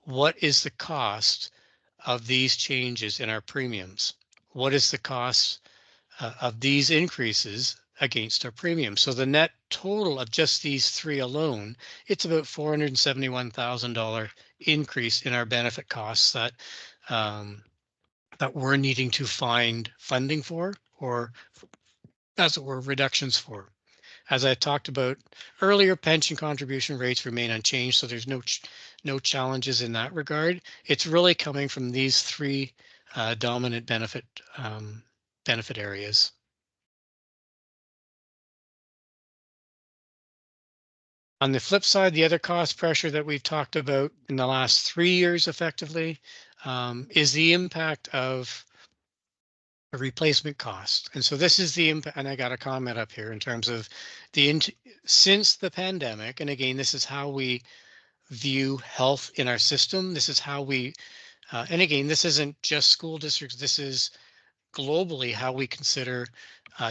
[SPEAKER 2] what is the cost of these changes in our premiums. What is the cost of these increases against our premiums? So the net total of just these three alone, it's about $471,000 increase in our benefit costs that that we're needing to find funding for, or as it were, reductions for. As I talked about earlier, pension contribution rates remain unchanged, so there's no challenges in that regard. It's really coming from these three dominant benefit areas. On the flip side, the other cost pressure that we've talked about in the last 3 years effectively is the impact of a replacement cost. And so this is the impact, and I got a comment up here in terms of since the pandemic, and again, this is how we view health in our system. This is how we, and again, this isn't just school districts, this is globally how we consider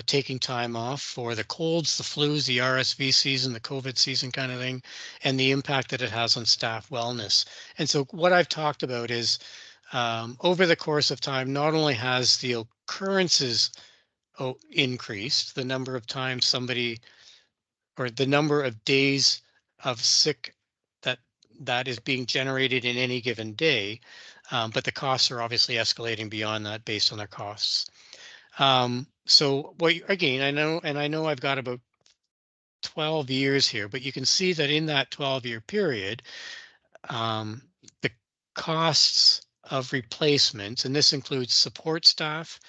[SPEAKER 2] taking time off for the colds, the flus, the RSV season, the COVID season kind of thing, and the impact that it has on staff wellness. And so what I've talked about is over the course of time, not only has the occurrences increased, the number of times somebody or the number of days of sick that is being generated in any given day. But the costs are obviously escalating beyond that based on their costs. So again, I know I've got about 12 years here, but you can see that in that 12-year period, the costs of replacements, and this includes support staff,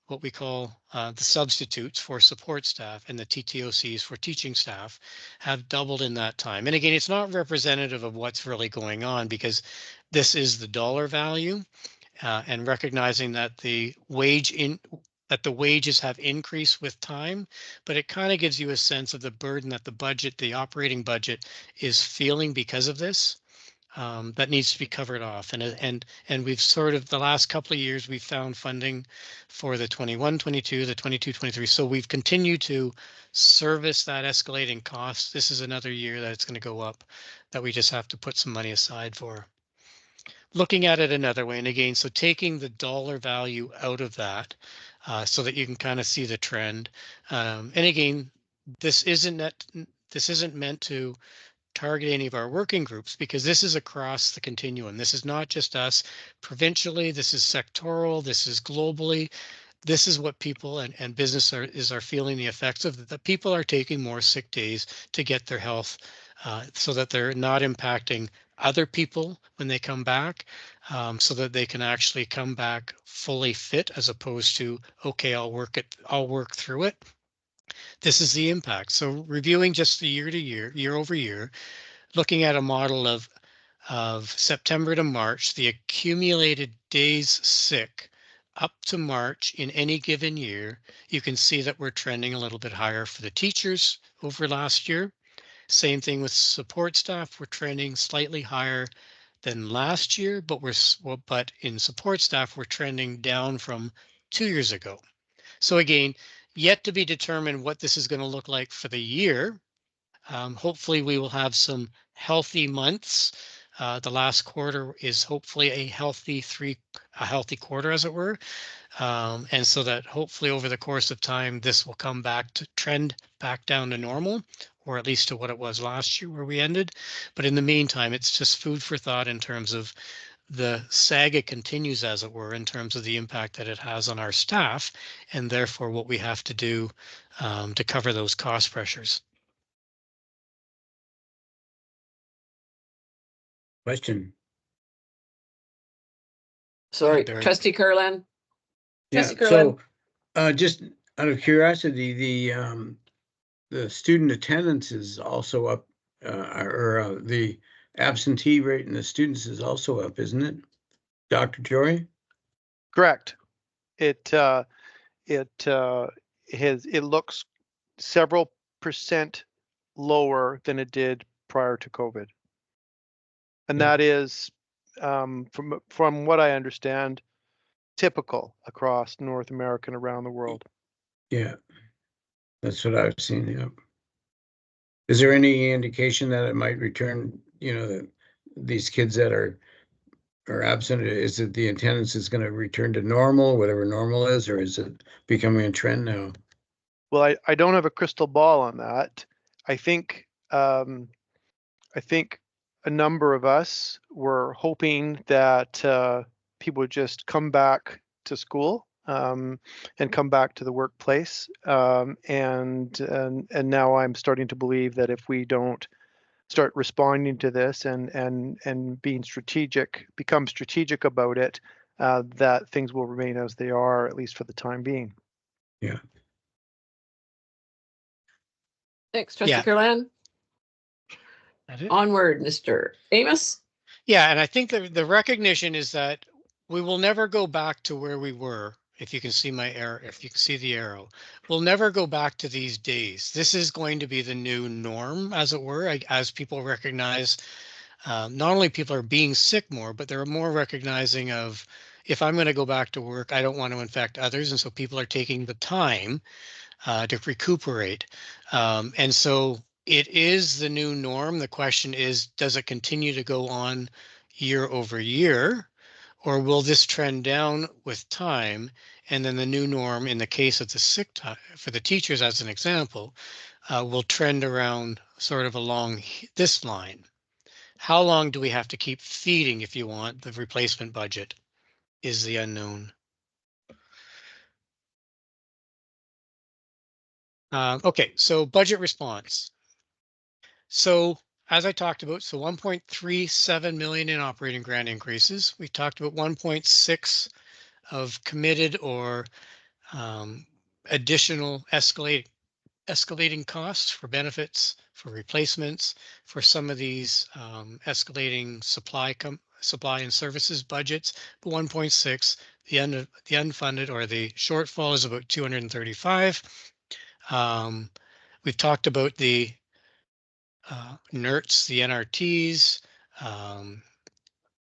[SPEAKER 2] what we call the substitutes for support staff, and the TTOCs for teaching staff, have doubled in that time. And again, it's not representative of what's really going on, because this is the dollar value, and recognizing that the wages have increased with time, but it kind of gives you a sense of the burden that the operating budget is feeling because of this. That needs to be covered off. And we've sort of, the last couple of years, we've found funding for the 21-22, the 22-23. So we've continued to service that escalating cost. This is another year that it's going to go up, that we just have to put some money aside for. Looking at it another way, and again, so taking the dollar value out of that, so that you can kind of see the trend. And again, this isn't meant to target any of our working groups, because this is across the continuum. This is not just us provincially, this is sectoral, this is globally. This is what people and business are feeling the effects of. The people are taking more sick days to get their health, so that they're not impacting other people when they come back, so that they can actually come back fully fit, as opposed to, okay, I'll work through it. This is the impact. So reviewing just the year over year, looking at a model of September to March, the accumulated days sick up to March in any given year, you can see that we're trending a little bit higher for the teachers over last year. Same thing with support staff. We're trending slightly higher than last year, but in support staff, we're trending down from 2 years ago. So again, yet to be determined what this is going to look like for the year. Hopefully we will have some healthy months. The last quarter is hopefully a healthy quarter, as it were. And so that hopefully over the course of time, this will come back to trend back down to normal, or at least to what it was last year where we ended. But in the meantime, it's just food for thought in terms of the saga continues, as it were, in terms of the impact that it has on our staff, and therefore what we have to do to cover those cost pressures.
[SPEAKER 5] Question.
[SPEAKER 1] Sorry,
[SPEAKER 2] Barry.
[SPEAKER 1] Trustee Kurland.
[SPEAKER 5] Yeah,
[SPEAKER 1] Trustee Kurland.
[SPEAKER 5] so just out of curiosity, the student attendance is also up, or the absentee rate in the students is also up, isn't it, Dr. Jory?
[SPEAKER 6] Correct. It looks several percent lower than it did prior to COVID. And
[SPEAKER 5] Yeah.
[SPEAKER 6] that is, from what I understand, typical across North America and around the world.
[SPEAKER 5] Yeah, that's what I've seen. Yeah. Is there any indication that it might return? That these kids that are absent, is it the attendance is going to return to normal, whatever normal is, or is it becoming a trend now?
[SPEAKER 6] Well, I don't have a crystal ball on that. I think a number of us were hoping that people would just come back to school and come back to the workplace. And now I'm starting to believe that if we don't start responding to this and become strategic about it, that things will remain as they are, at least for the time being.
[SPEAKER 5] Yeah.
[SPEAKER 1] Thanks, Trustee
[SPEAKER 2] Yeah.
[SPEAKER 1] Kurland.
[SPEAKER 2] That it?
[SPEAKER 1] Onward, Mr. Amos.
[SPEAKER 2] Yeah, and I think the recognition is that we will never go back to where we were. If you can see my arrow, if you can see the arrow, we'll never go back to these days. This is going to be the new norm, as it were, as people recognize not only people are being sick more, but they're more recognizing of, if I'm going to go back to work, I don't want to infect others. And so people are taking the time to recuperate. And so it is the new norm. The question is, does it continue to go on year over year, or will this trend down with time? And then the new norm, in the case of the sick time for the teachers, as an example, will trend around sort of along this line. How long do we have to keep feeding, if you want, the replacement budget is the unknown. Okay, so budget response. So as I talked about, so 1.37 million in operating grant increases. We talked about 1.6 of committed or additional escalating costs for benefits, for replacements, for some of these escalating supply and services budgets. But 1.6, the unfunded or the shortfall is about 235. We've talked about the NERTs, the NRTs,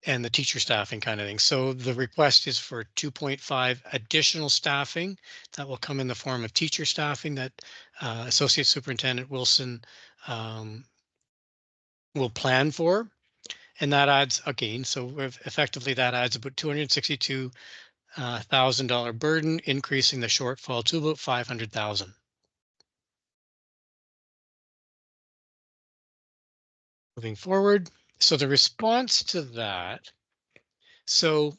[SPEAKER 2] and the teacher staffing kind of thing. So the request is for 2.5 additional staffing that will come in the form of teacher staffing that Associate Superintendent Wilson will plan for. And that adds, again, so effectively that adds about $262,000 burden, increasing the shortfall to about 500,000. Moving forward. So the response to that, so,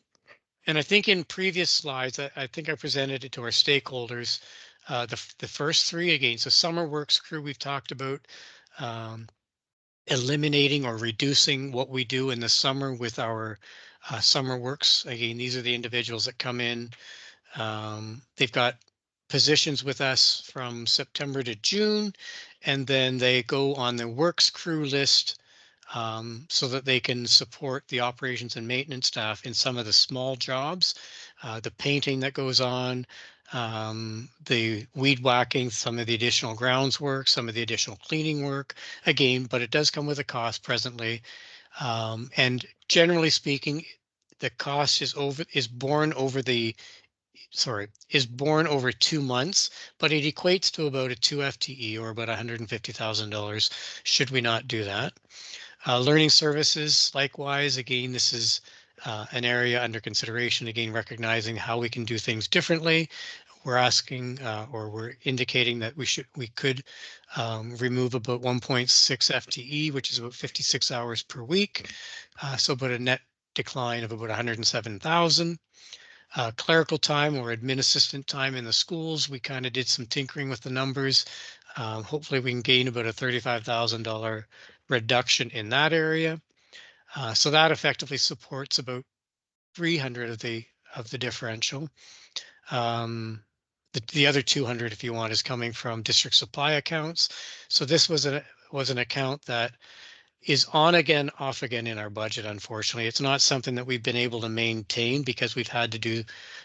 [SPEAKER 2] and I think in previous slides, I think I presented it to our stakeholders, the first three again. So summer works crew, we've talked about eliminating or reducing what we do in the summer with our summer works. Again, these are the individuals that come in. They've got positions with us from September to June, and then they go on the works crew list so that they can support the operations and maintenance staff in some of the small jobs, the painting that goes on, the weed whacking, some of the additional grounds work, some of the additional cleaning work, again, but it does come with a cost presently. And generally speaking, the cost is borne over 2 months, but it equates to about a 2 FTE or about $150,000 should we not do that. Learning services, likewise, again, this is an area under consideration, again, recognizing how we can do things differently. We're asking or we're indicating that we could remove about 1.6 FTE, which is about 56 hours per week. So about a net decline of about 107,000. Clerical time or admin assistant time in the schools, we kind of did some tinkering with the numbers. Hopefully we can gain about a $35,000 reduction in that area. So that effectively supports about 300 of the differential. The other 200, if you want, is coming from district supply accounts. So this was an account that is on again, off again in our budget. Unfortunately, it's not something that we've been able to maintain because we've had to do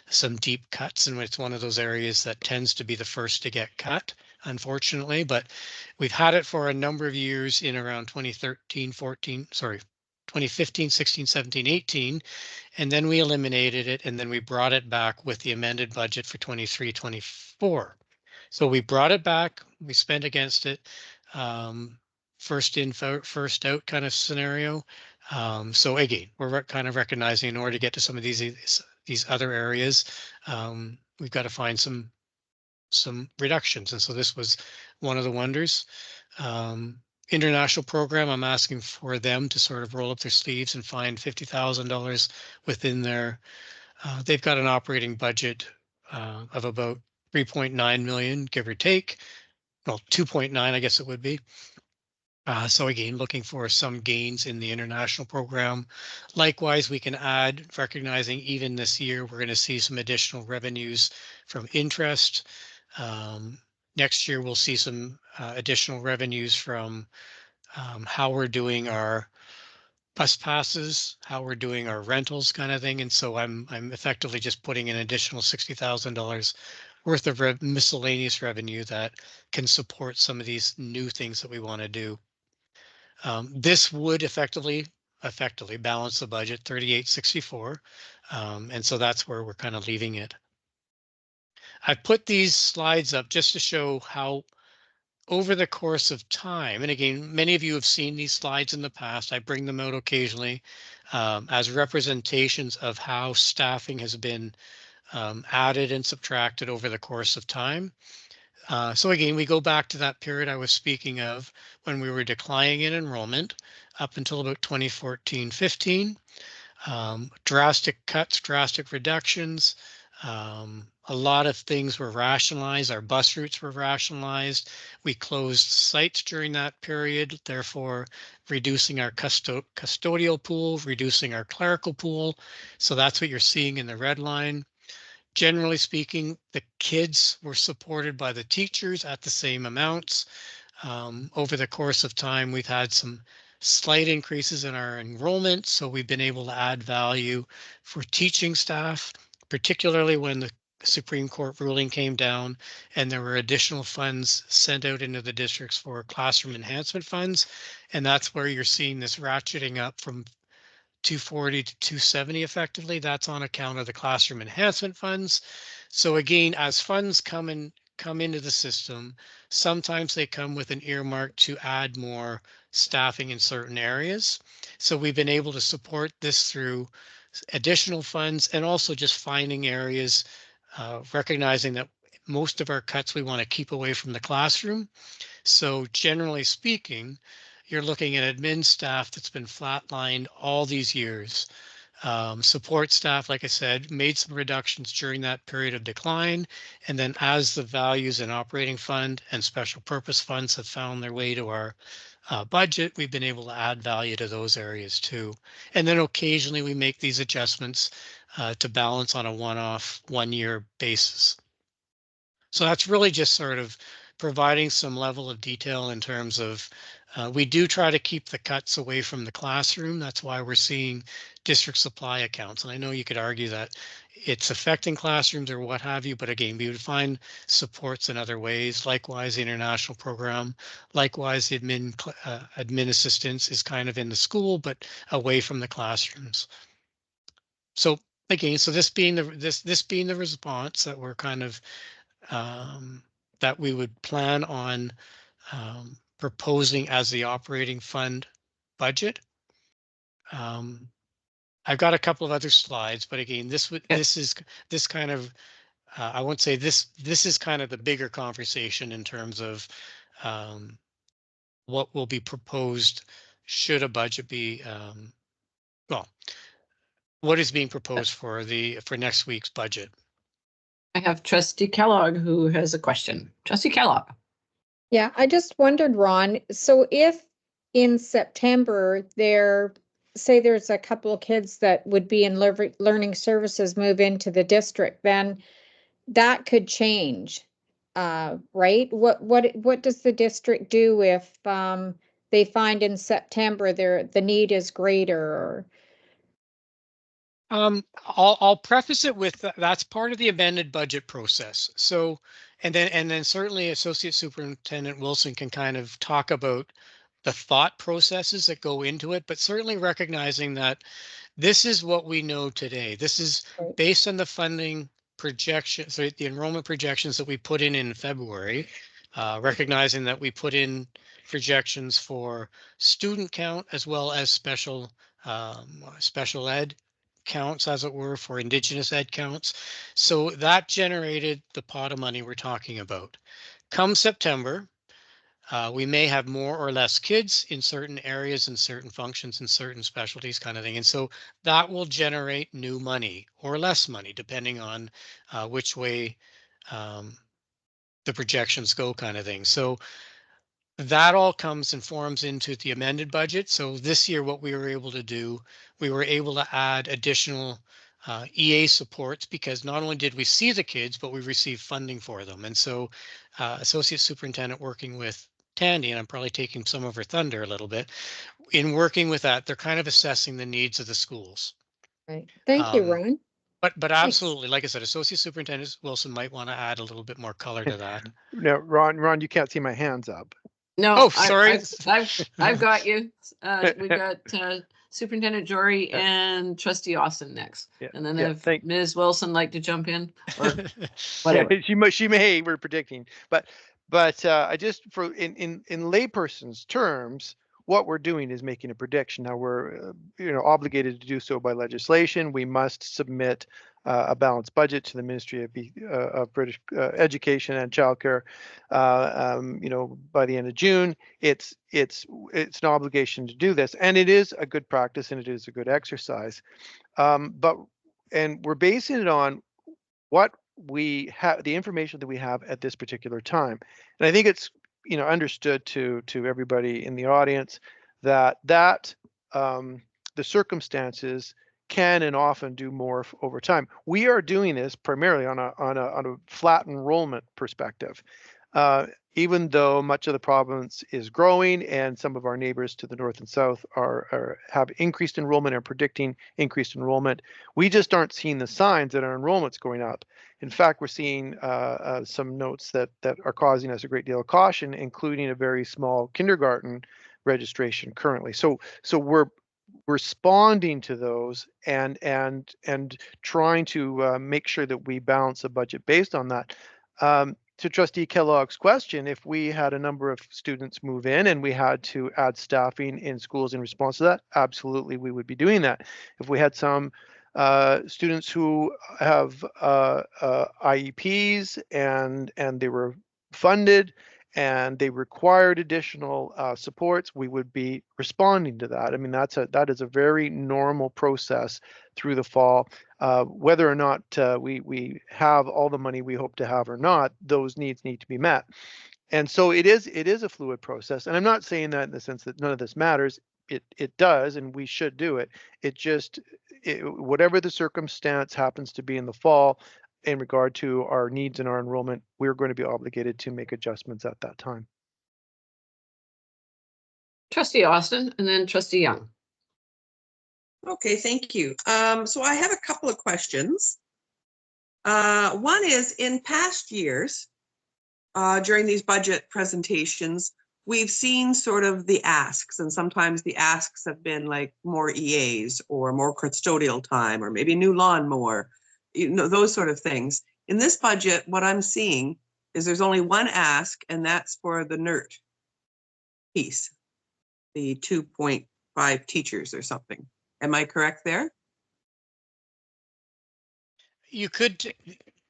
[SPEAKER 2] some deep cuts, and it's one of those areas that tends to be the first to get cut, unfortunately. But we've had it for a number of years in around 2015, 16, 17, 18, and then we eliminated it, and then we brought it back with the amended budget for 23, 24. So we brought it back, we spent against it. First in, first out kind of scenario. So again, we're kind of recognizing in order to get to some of these other areas, we've got to find some reductions. And so this was one of the wonders. International program, I'm asking for them to sort of roll up their sleeves and find $50,000 within their, they've got an operating budget of about 3.9 million, give or take. Well, 2.9, I guess it would be. So again, looking for some gains in the international program. Likewise, we can add, recognizing even this year, we're going to see some additional revenues from interest. Next year, we'll see some additional revenues from how we're doing our bus passes, how we're doing our rentals kind of thing. And so I'm effectively just putting an additional $60,000 worth of miscellaneous revenue that can support some of these new things that we want to do. This would effectively balance the budget 3864. And so that's where we're kind of leaving it. I put these slides up just to show how over the course of time, and again, many of you have seen these slides in the past. I bring them out occasionally as representations of how staffing has been added and subtracted over the course of time. So again, we go back to that period I was speaking of when we were declining in enrollment up until about 2014-15. Drastic cuts, drastic reductions. A lot of things were rationalized. Our bus routes were rationalized. We closed sites during that period, therefore reducing our custodial pool, reducing our clerical pool. So that's what you're seeing in the red line. Generally speaking, the kids were supported by the teachers at the same amounts. Over the course of time, we've had some slight increases in our enrollment, so we've been able to add value for teaching staff, particularly when the Supreme Court ruling came down and there were additional funds sent out into the districts for classroom enhancement funds. And that's where you're seeing this ratcheting up from 240 to 270 effectively. That's on account of the classroom enhancement funds. So again, as funds come into the system, sometimes they come with an earmark to add more staffing in certain areas. So we've been able to support this through additional funds and also just finding areas, recognizing that most of our cuts we want to keep away from the classroom. So generally speaking, you're looking at admin staff that's been flatlined all these years. Support staff, like I said, made some reductions during that period of decline. And then as the values in operating fund and special purpose funds have found their way to our budget, we've been able to add value to those areas too. And then occasionally we make these adjustments to balance on a one-off, one-year basis. So that's really just sort of providing some level of detail in terms of we do try to keep the cuts away from the classroom. That's why we're seeing district supply accounts. And I know you could argue that it's affecting classrooms or what have you, but again, we would find supports in other ways. Likewise, the international program, likewise, the admin assistance is kind of in the school, but away from the classrooms. So again, so this being the response that we're kind of that we would plan on proposing as the operating fund budget. I've got a couple of other slides, but again, this kind of I won't say this is kind of the bigger conversation in terms of what will be proposed should a budget be well, what is being proposed for next week's budget.
[SPEAKER 1] I have Trustee Kellogg who has a question. Trustee Kellogg.
[SPEAKER 7] Yeah, I just wondered, Ron, so if in September say there's a couple of kids that would be in learning services move into the district, then that could change, right? What does the district do if they find in September the need is greater?
[SPEAKER 2] I'll preface it with that's part of the amended budget process. So, and then certainly Associate Superintendent Wilson can kind of talk about the thought processes that go into it, but certainly recognizing that this is what we know today. This is based on the funding projections, so the enrollment projections that we put in February, recognizing that we put in projections for student count as well as special ed counts, as it were, for Indigenous ed counts. So that generated the pot of money we're talking about. Come September, we may have more or less kids in certain areas and certain functions and certain specialties kind of thing. And so that will generate new money or less money, depending on which way the projections go kind of thing. So that all comes and forms into the amended budget. So this year, what we were able to do, we were able to add additional EA supports because not only did we see the kids, but we received funding for them. And so Associate Superintendent working with Tandy, and I'm probably taking some of her thunder a little bit, in working with that, they're kind of assessing the needs of the schools.
[SPEAKER 7] Right. Thank you, Ron.
[SPEAKER 2] But absolutely, like I said, Associate Superintendent Wilson might want to add a little bit more color to that.
[SPEAKER 6] No, Ron, you can't see my hands up.
[SPEAKER 1] No,
[SPEAKER 2] Oh, sorry.
[SPEAKER 1] I've got you. We got Superintendent Jory and Trustee Austin next.
[SPEAKER 6] Yeah,
[SPEAKER 1] And then
[SPEAKER 6] yeah,
[SPEAKER 1] if Ms. Wilson like to jump in or
[SPEAKER 6] Yeah,
[SPEAKER 1] whatever.
[SPEAKER 6] she may, we're predicting, but I just, for in layperson's terms, what we're doing is making a prediction. Now we're obligated to do so by legislation. We must submit a balanced budget to the Ministry of British Education and Childcare, by the end of June. It's an obligation to do this, and it is a good practice and it is a good exercise. And we're basing it on what we have, the information that we have at this particular time. And I think it's understood to everybody in the audience that the circumstances can and often do more over time. We are doing this primarily on a flat enrollment perspective. Even though much of the province is growing and some of our neighbors to the north and south have increased enrollment and predicting increased enrollment, we just aren't seeing the signs that our enrollment's going up. In fact, we're seeing some notes that are causing us a great deal of caution, including a very small kindergarten registration currently. So we're responding to those and trying to make sure that we balance the budget based on that. To Trustee Kellogg's question, if we had a number of students move in and we had to add staffing in schools in response to that, absolutely we would be doing that. If we had some students who have IEPs and they were funded and they required additional supports, we would be responding to that. I mean, that is a very normal process through the fall. Whether or not we have all the money we hope to have or not, those needs need to be met. And so it is a fluid process. And I'm not saying that in the sense that none of this matters. It does, and we should do it. Whatever the circumstance happens to be in the fall, in regard to our needs and our enrollment, we're going to be obligated to make adjustments at that time.
[SPEAKER 1] Trustee Austin and then Trustee Young.
[SPEAKER 4] Okay, thank you. So I have a couple of questions. One is, in past years, during these budget presentations, we've seen sort of the asks, and sometimes the asks have been like more EAs or more custodial time or maybe new lawnmower, those sort of things. In this budget, what I'm seeing is there's only one ask, and that's for the NERT piece, the 2.5 teachers or something. Am I correct there?
[SPEAKER 2] You could,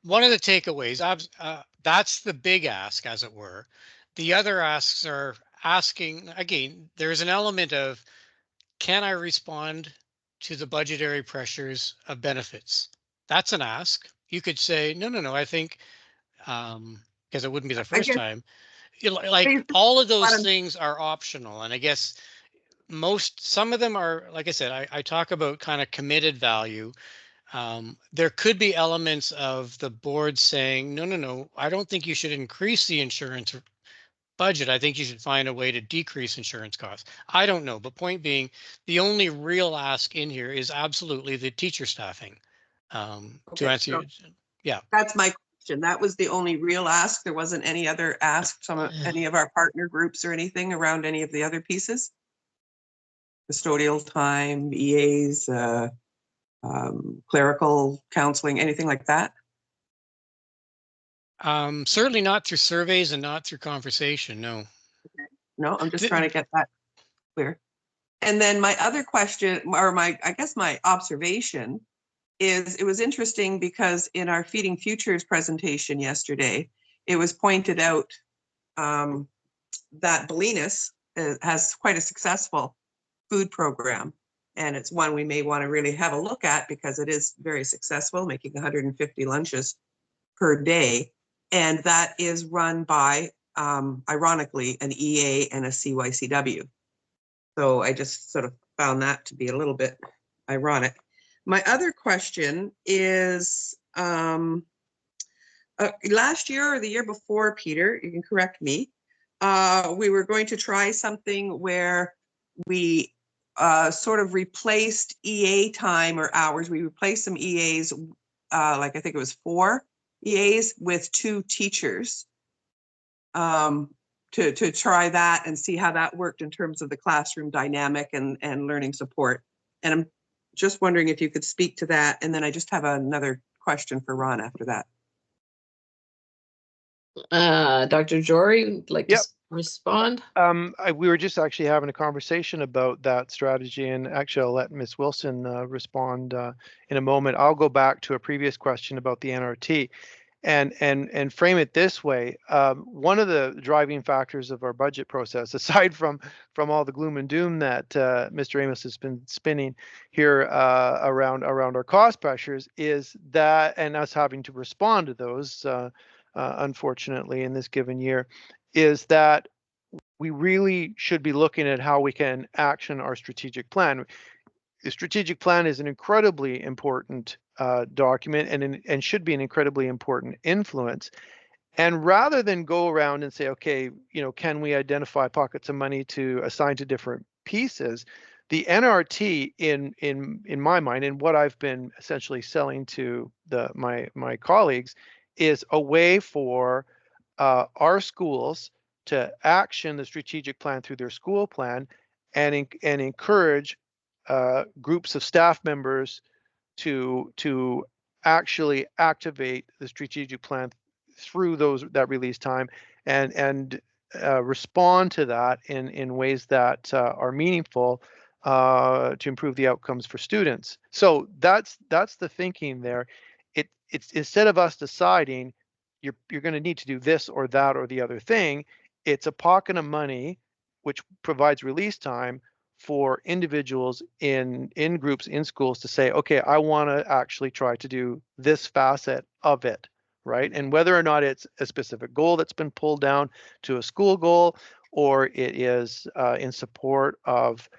[SPEAKER 2] one of the takeaways, that's the big ask, as it were. The other asks are asking, again, there's an element of, can I respond to the budgetary pressures of benefits? That's an ask. You could say, no, I think, because it wouldn't be the first time. Like all of those things are optional. And I guess some of them are, like I said, I talk about kind of committed value. There could be elements of the board saying, no, I don't think you should increase the insurance budget. I think you should find a way to decrease insurance costs. I don't know, but point being, the only real ask in here is absolutely the teacher staffing. To answer you, yeah.
[SPEAKER 4] That's my question. That was the only real ask. There wasn't any other ask from any of our partner groups or anything around any of the other pieces? Custodial time, EAs, clerical counseling, anything like that?
[SPEAKER 2] Certainly not through surveys and not through conversation, no.
[SPEAKER 4] Okay. No, I'm just trying to get that clear. And then my other question, or I guess my observation is, it was interesting because in our Feeding Futures presentation yesterday, it was pointed out that Bolinas has quite a successful food program. And it's one we may want to really have a look at because it is very successful, making 150 lunches per day. And that is run by, ironically, an EA and a CYCW. So I just sort of found that to be a little bit ironic. My other question is, last year or the year before, Peter, you can correct me, we were going to try something where we sort of replaced EA time or hours. We replaced some EAs, like I think it was 4 EAs with 2 teachers, to try that and see how that worked in terms of the classroom dynamic and learning support. And I'm just wondering if you could speak to that. And then I just have another question for Ron after that.
[SPEAKER 1] Dr. Jory, would like to
[SPEAKER 6] Yep.
[SPEAKER 1] respond?
[SPEAKER 6] We were just actually having a conversation about that strategy, and actually I'll let Ms. Wilson respond in a moment. I'll go back to a previous question about the NRT and frame it this way. One of the driving factors of our budget process, aside from all the gloom and doom that Mr. Amos has been spinning here around our cost pressures, is that, and us having to respond to those, unfortunately in this given year, is that we really should be looking at how we can action our strategic plan. The strategic plan is an incredibly important document and should be an incredibly important influence. And rather than go around and say, okay, can we identify pockets of money to assign to different pieces? The NRT, in my mind, and what I've been essentially selling to my colleagues, is a way for our schools to action the strategic plan through their school plan and encourage groups of staff members to actually activate the strategic plan through that release time and respond to that in ways that are meaningful to improve the outcomes for students. So that's the thinking there. It's instead of us deciding you're going to need to do this or that or the other thing, it's a pocket of money which provides release time for individuals in groups in schools to say, okay, I want to actually try to do this facet of it, right? And whether or not it's a specific goal that's been pulled down to a school goal, or it is in support of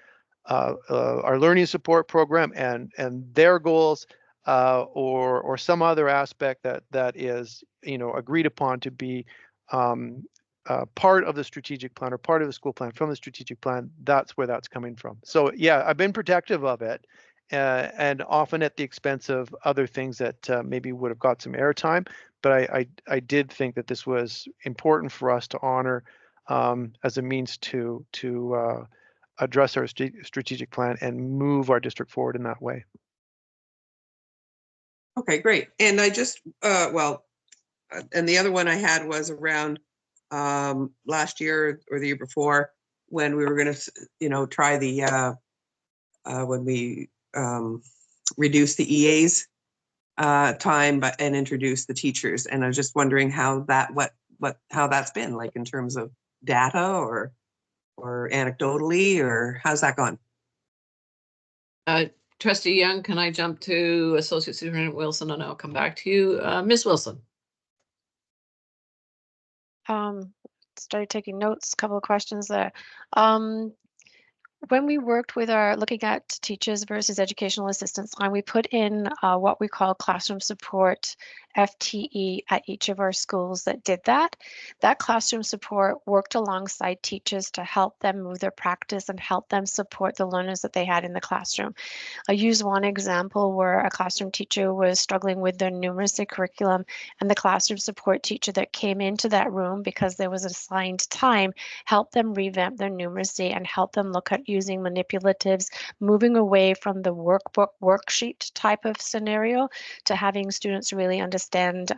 [SPEAKER 6] our learning support program and their goals, or some other aspect that is agreed upon to be part of the strategic plan or part of the school plan from the strategic plan, that's where that's coming from. So yeah, I've been protective of it, and often at the expense of other things that maybe would have got some airtime. But I did think that this was important for us to honor as a means to address our strategic plan and move our district forward in that way.
[SPEAKER 4] Okay, great. And I just, and the other one I had was around last year or the year before, when we were going to, try the, when we reduce the EA's time and introduce the teachers. And I was just wondering how that's been, like, in terms of data or anecdotally, or how's that gone?
[SPEAKER 1] Trustee Young, can I jump to Associate Superintendent Wilson, and I'll come back to you. Ms. Wilson.
[SPEAKER 8] Started taking notes, a couple of questions there. When we worked with looking at teachers versus educational assistants time, we put in what we call classroom support FTE at each of our schools that did that. That classroom support worked alongside teachers to help them move their practice and help them support the learners that they had in the classroom. I'll use one example where a classroom teacher was struggling with their numeracy curriculum, and the classroom support teacher that came into that room, because there was assigned time, helped them revamp their numeracy and help them look at using manipulatives, moving away from the workbook worksheet type of scenario to having students really understand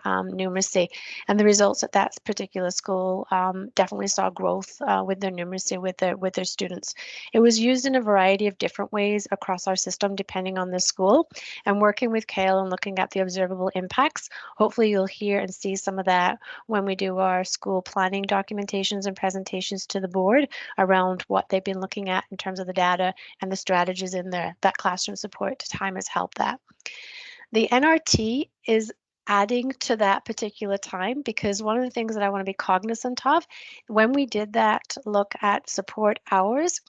[SPEAKER 8] numeracy. And the results at that particular school definitely saw growth with their numeracy with their students. It was used in a variety of different ways across our system depending on the school, and working with Kale and looking at the observable impacts. Hopefully you'll hear and see some of that when we do our school planning documentations and presentations to the board around what they've been looking at in terms of the data and the strategies in there. That classroom support time has helped that. The NRT is adding to that particular time, because one of the things that I want to be cognizant of, when we did that look at support hours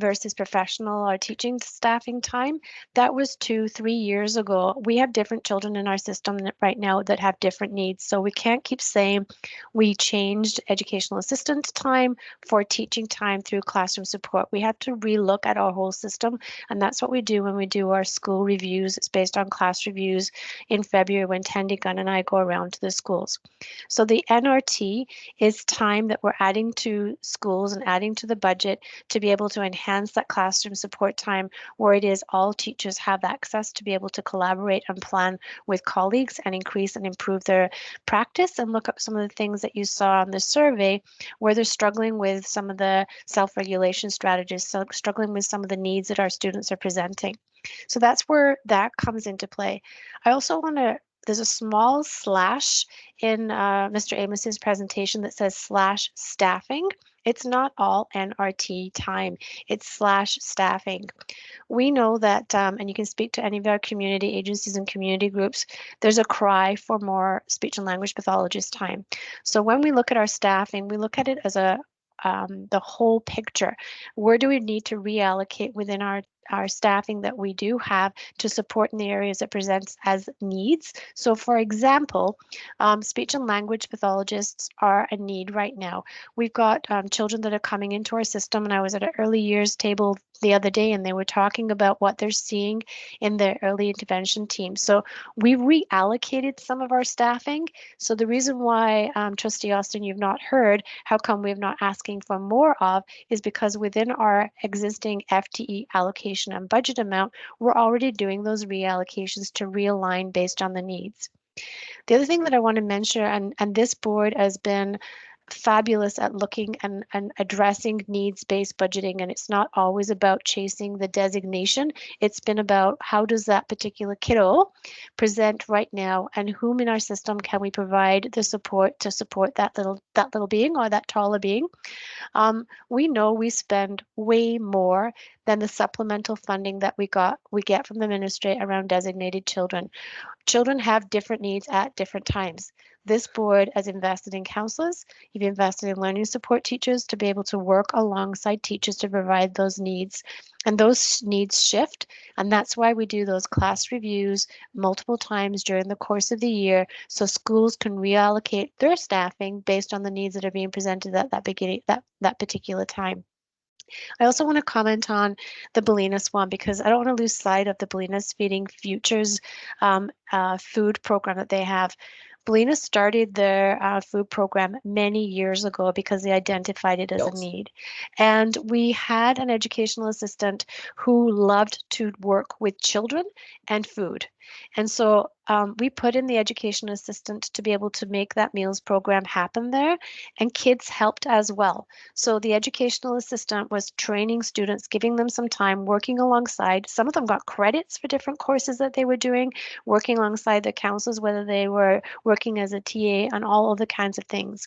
[SPEAKER 8] versus professional or teaching staffing time, that was 2-3 years ago. We have different children in our system right now that have different needs. So we can't keep saying we changed educational assistance time for teaching time through classroom support. We have to relook at our whole system. And that's what we do when we do our school reviews. It's based on class reviews in February when Tandy Gunn and I go around to the schools. So the NRT is time that we're adding to schools and adding to the budget to be able to enhance enhance that classroom support time where it is all teachers have access to be able to collaborate and plan with colleagues and increase and improve their practice, and look up some of the things that you saw on the survey where they're struggling with some of the self-regulation strategies, so struggling with some of the needs that our students are presenting. So that's where that comes into play. I also want to, there's a small slash in Mr. Amos's presentation that says /staffing. It's not all NRT time, it's /staffing. We know that, and you can speak to any of our community agencies and community groups, there's a cry for more speech and language pathologist time. So when we look at our staffing, we look at it as a the whole picture. Where do we need to reallocate within our staffing that we do have to support in the areas that presents as needs? So for example, speech and language pathologists are a need right now. We've got children that are coming into our system, and I was at an early years table the other day and they were talking about what they're seeing in their early intervention team. So we reallocated some of our staffing. So the reason why, Trustee Austin, you've not heard how come we're not asking for more of is because within our existing FTE allocation and budget amount, we're already doing those reallocations to realign based on the needs. The other thing that I want to mention, and this board has been fabulous at looking and addressing needs-based budgeting, and it's not always about chasing the designation. It's been about how does that particular kiddo present right now, and whom in our system can we provide the support to support that little being or that taller being. We know we spend way more than the supplemental funding that we get from the ministry around designated children. Children have different needs at different times. This board has invested in counselors, you've invested in learning support teachers to be able to work alongside teachers to provide those needs. And those needs shift, and that's why we do those class reviews multiple times during the course of the year, so schools can reallocate their staffing based on the needs that are being presented at that particular time. I also want to comment on the Bolinas one because I don't want to lose sight of the Bolinas Feeding Futures food program that they have. Bolinas started their food program many years ago because they identified it as a need. And we had an educational assistant who loved to work with children and food. And so we put in the education assistant to be able to make that meals program happen there, and kids helped as well. So the educational assistant was training students, giving them some time, working alongside. Some of them got credits for different courses that they were doing, working alongside the counselors, whether they were working as a TA and all of the kinds of things.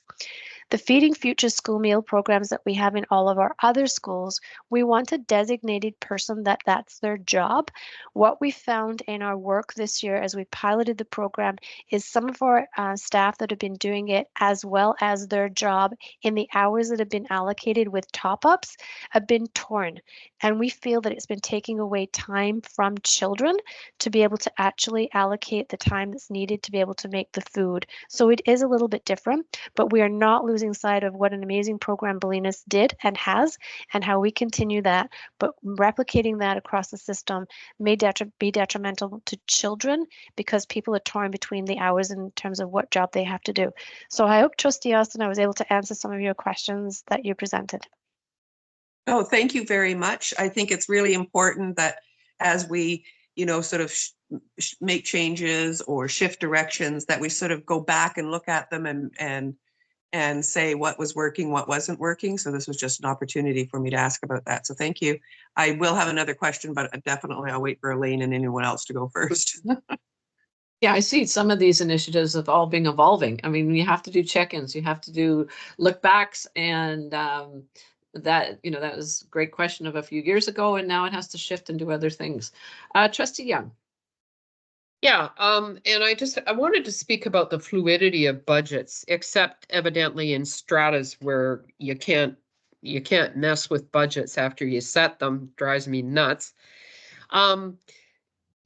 [SPEAKER 8] The Feeding Future school meal programs that we have in all of our other schools, we want a designated person that's their job. What we found in our work this year as we piloted the program is some of our staff that have been doing it as well as their job in the hours that have been allocated with top-ups have been torn. And we feel that it's been taking away time from children to be able to actually allocate the time that's needed to be able to make the food. So it is a little bit different, but we are not losing sight of what an amazing program Bolinas did and has, and how we continue that, but replicating that across the system may be detrimental to children because people are torn between the hours in terms of what job they have to do. So I hope, Trustee Austin, I was able to answer some of your questions that you presented.
[SPEAKER 4] Oh, thank you very much. I think it's really important that as we, sort of make changes or shift directions, that we sort of go back and look at them and say what was working, what wasn't working. So this was just an opportunity for me to ask about that. So thank you. I will have another question, but definitely I'll wait for Elaine and anyone else to go first.
[SPEAKER 1] Yeah, I see some of these initiatives have all been evolving. I mean, you have to do check-ins, you have to do look backs, and that was a great question of a few years ago, and now it has to shift and do other things. Trustee Young.
[SPEAKER 3] Yeah, and I wanted to speak about the fluidity of budgets, except evidently in stratas where you can't mess with budgets after you set them. Drives me nuts.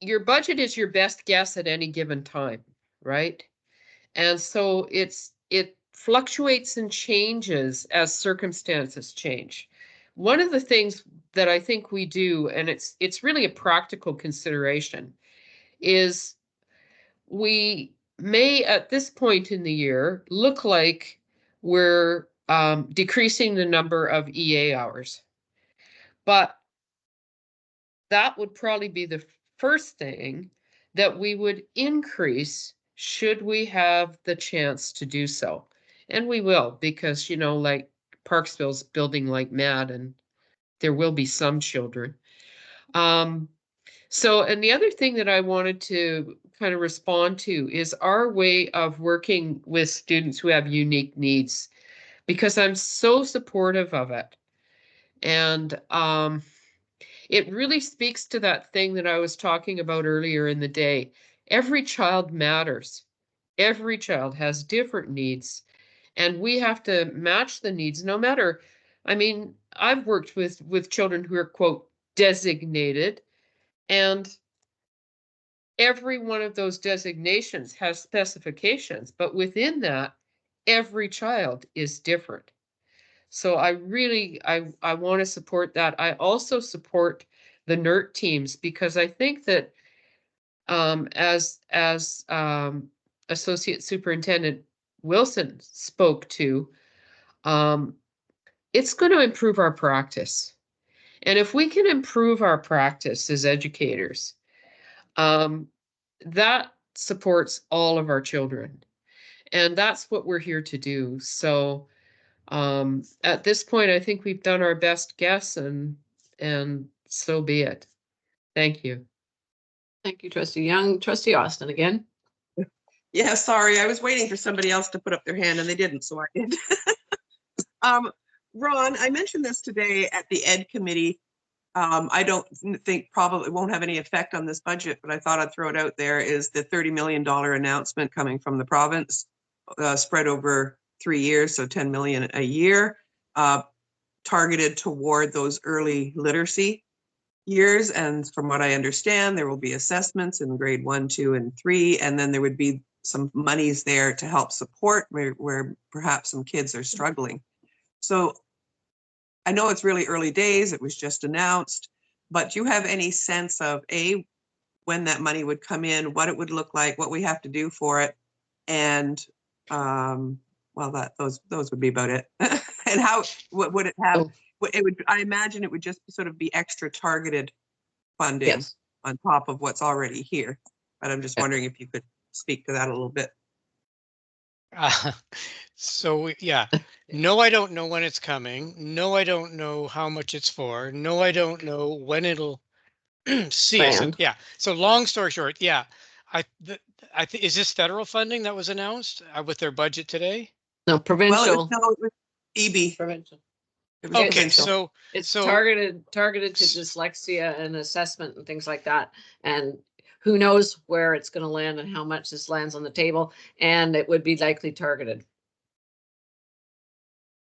[SPEAKER 3] Your budget is your best guess at any given time, right? And so it fluctuates and changes as circumstances change. One of the things that I think we do, and it's really a practical consideration, is we may at this point in the year look like we're decreasing the number of EA hours. But that would probably be the first thing that we would increase should we have the chance to do so. And we will, because, you know, like Parksville's building like mad, and there will be some children. So, and the other thing that I wanted to kind of respond to is our way of working with students who have unique needs, because I'm so supportive of it. And it really speaks to that thing that I was talking about earlier in the day. Every child matters. Every child has different needs, and we have to match the needs no matter. I mean, I've worked with children who are, quote, designated, and every one of those designations has specifications, but within that, every child is different. So I really, I want to support that. I also support the NERT teams, because I think that as Associate Superintendent Wilson spoke to, it's going to improve our practice. And if we can improve our practice as educators, that supports all of our children. And that's what we're here to do. So at this point, I think we've done our best guess, and so be it. Thank you.
[SPEAKER 1] Thank you, Trustee Young. Trustee Austin again.
[SPEAKER 4] Yeah, sorry, I was waiting for somebody else to put up their hand and they didn't, so I did. Ron, I mentioned this today at the Ed Committee. I don't think probably won't have any effect on this budget, but I thought I'd throw it out there, is the $30 million announcement coming from the province, spread over 3 years, so 10 million a year, targeted toward those early literacy years. And from what I understand, there will be assessments in grade 1, 2, and 3, and then there would be some monies there to help support where perhaps some kids are struggling. So I know it's really early days, it was just announced, but do you have any sense of when that money would come in, what it would look like, what we have to do for it? And well, those would be about it. And what would it have? It would, I imagine it would just sort of be extra targeted funding on top of what's already here. But I'm just wondering if you could speak to that a little bit.
[SPEAKER 2] So yeah, no, I don't know when it's coming. No, I don't know how much it's for. No, I don't know when it'll cease. Yeah. So long story short, yeah, I think, is this federal funding that was announced with their budget today?
[SPEAKER 1] No, provincial.
[SPEAKER 4] Well, it was EB.
[SPEAKER 1] Provincial.
[SPEAKER 2] Okay,
[SPEAKER 1] provincial.
[SPEAKER 2] so
[SPEAKER 1] it's targeted to dyslexia and assessment and things like that. And who knows where it's going to land and how much this lands on the table, and it would be likely targeted.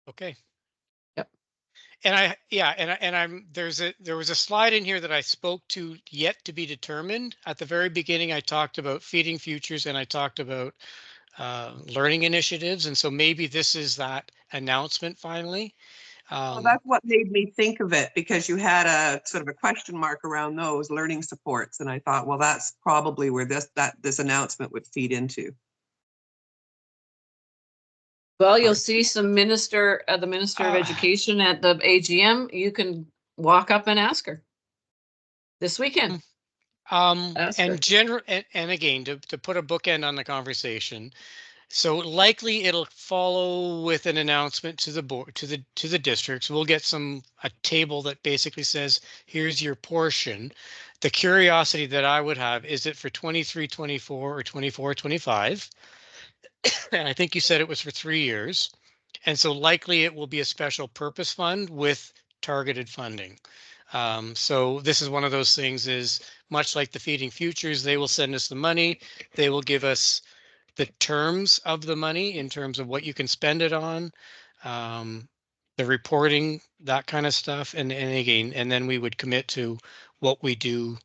[SPEAKER 2] Okay.
[SPEAKER 1] Yep.
[SPEAKER 2] And there was a slide in here that I spoke to, yet to be determined. At the very beginning, I talked about Feeding Futures and I talked about learning initiatives. And so maybe this is that announcement finally.
[SPEAKER 4] Well, that's what made me think of it, because you had a sort of a question mark around those learning supports. And I thought, well, that's probably where this announcement would feed into.
[SPEAKER 1] Well, you'll see some the Minister of Education at the AGM. You can walk up and ask her this weekend.
[SPEAKER 2] And again, to put a bookend on the conversation, so likely it'll follow with an announcement to the board, to the districts. We'll get a table that basically says, here's your portion. The curiosity that I would have, is it for 23-24 or 24-25? And I think you said it was for 3 years. And so likely it will be a special purpose fund with targeted funding. So this is one of those things, is much like the Feeding Futures, they will send us the money. They will give us the terms of the money in terms of what you can spend it on, the reporting, that kind of stuff. And then we would commit to what we do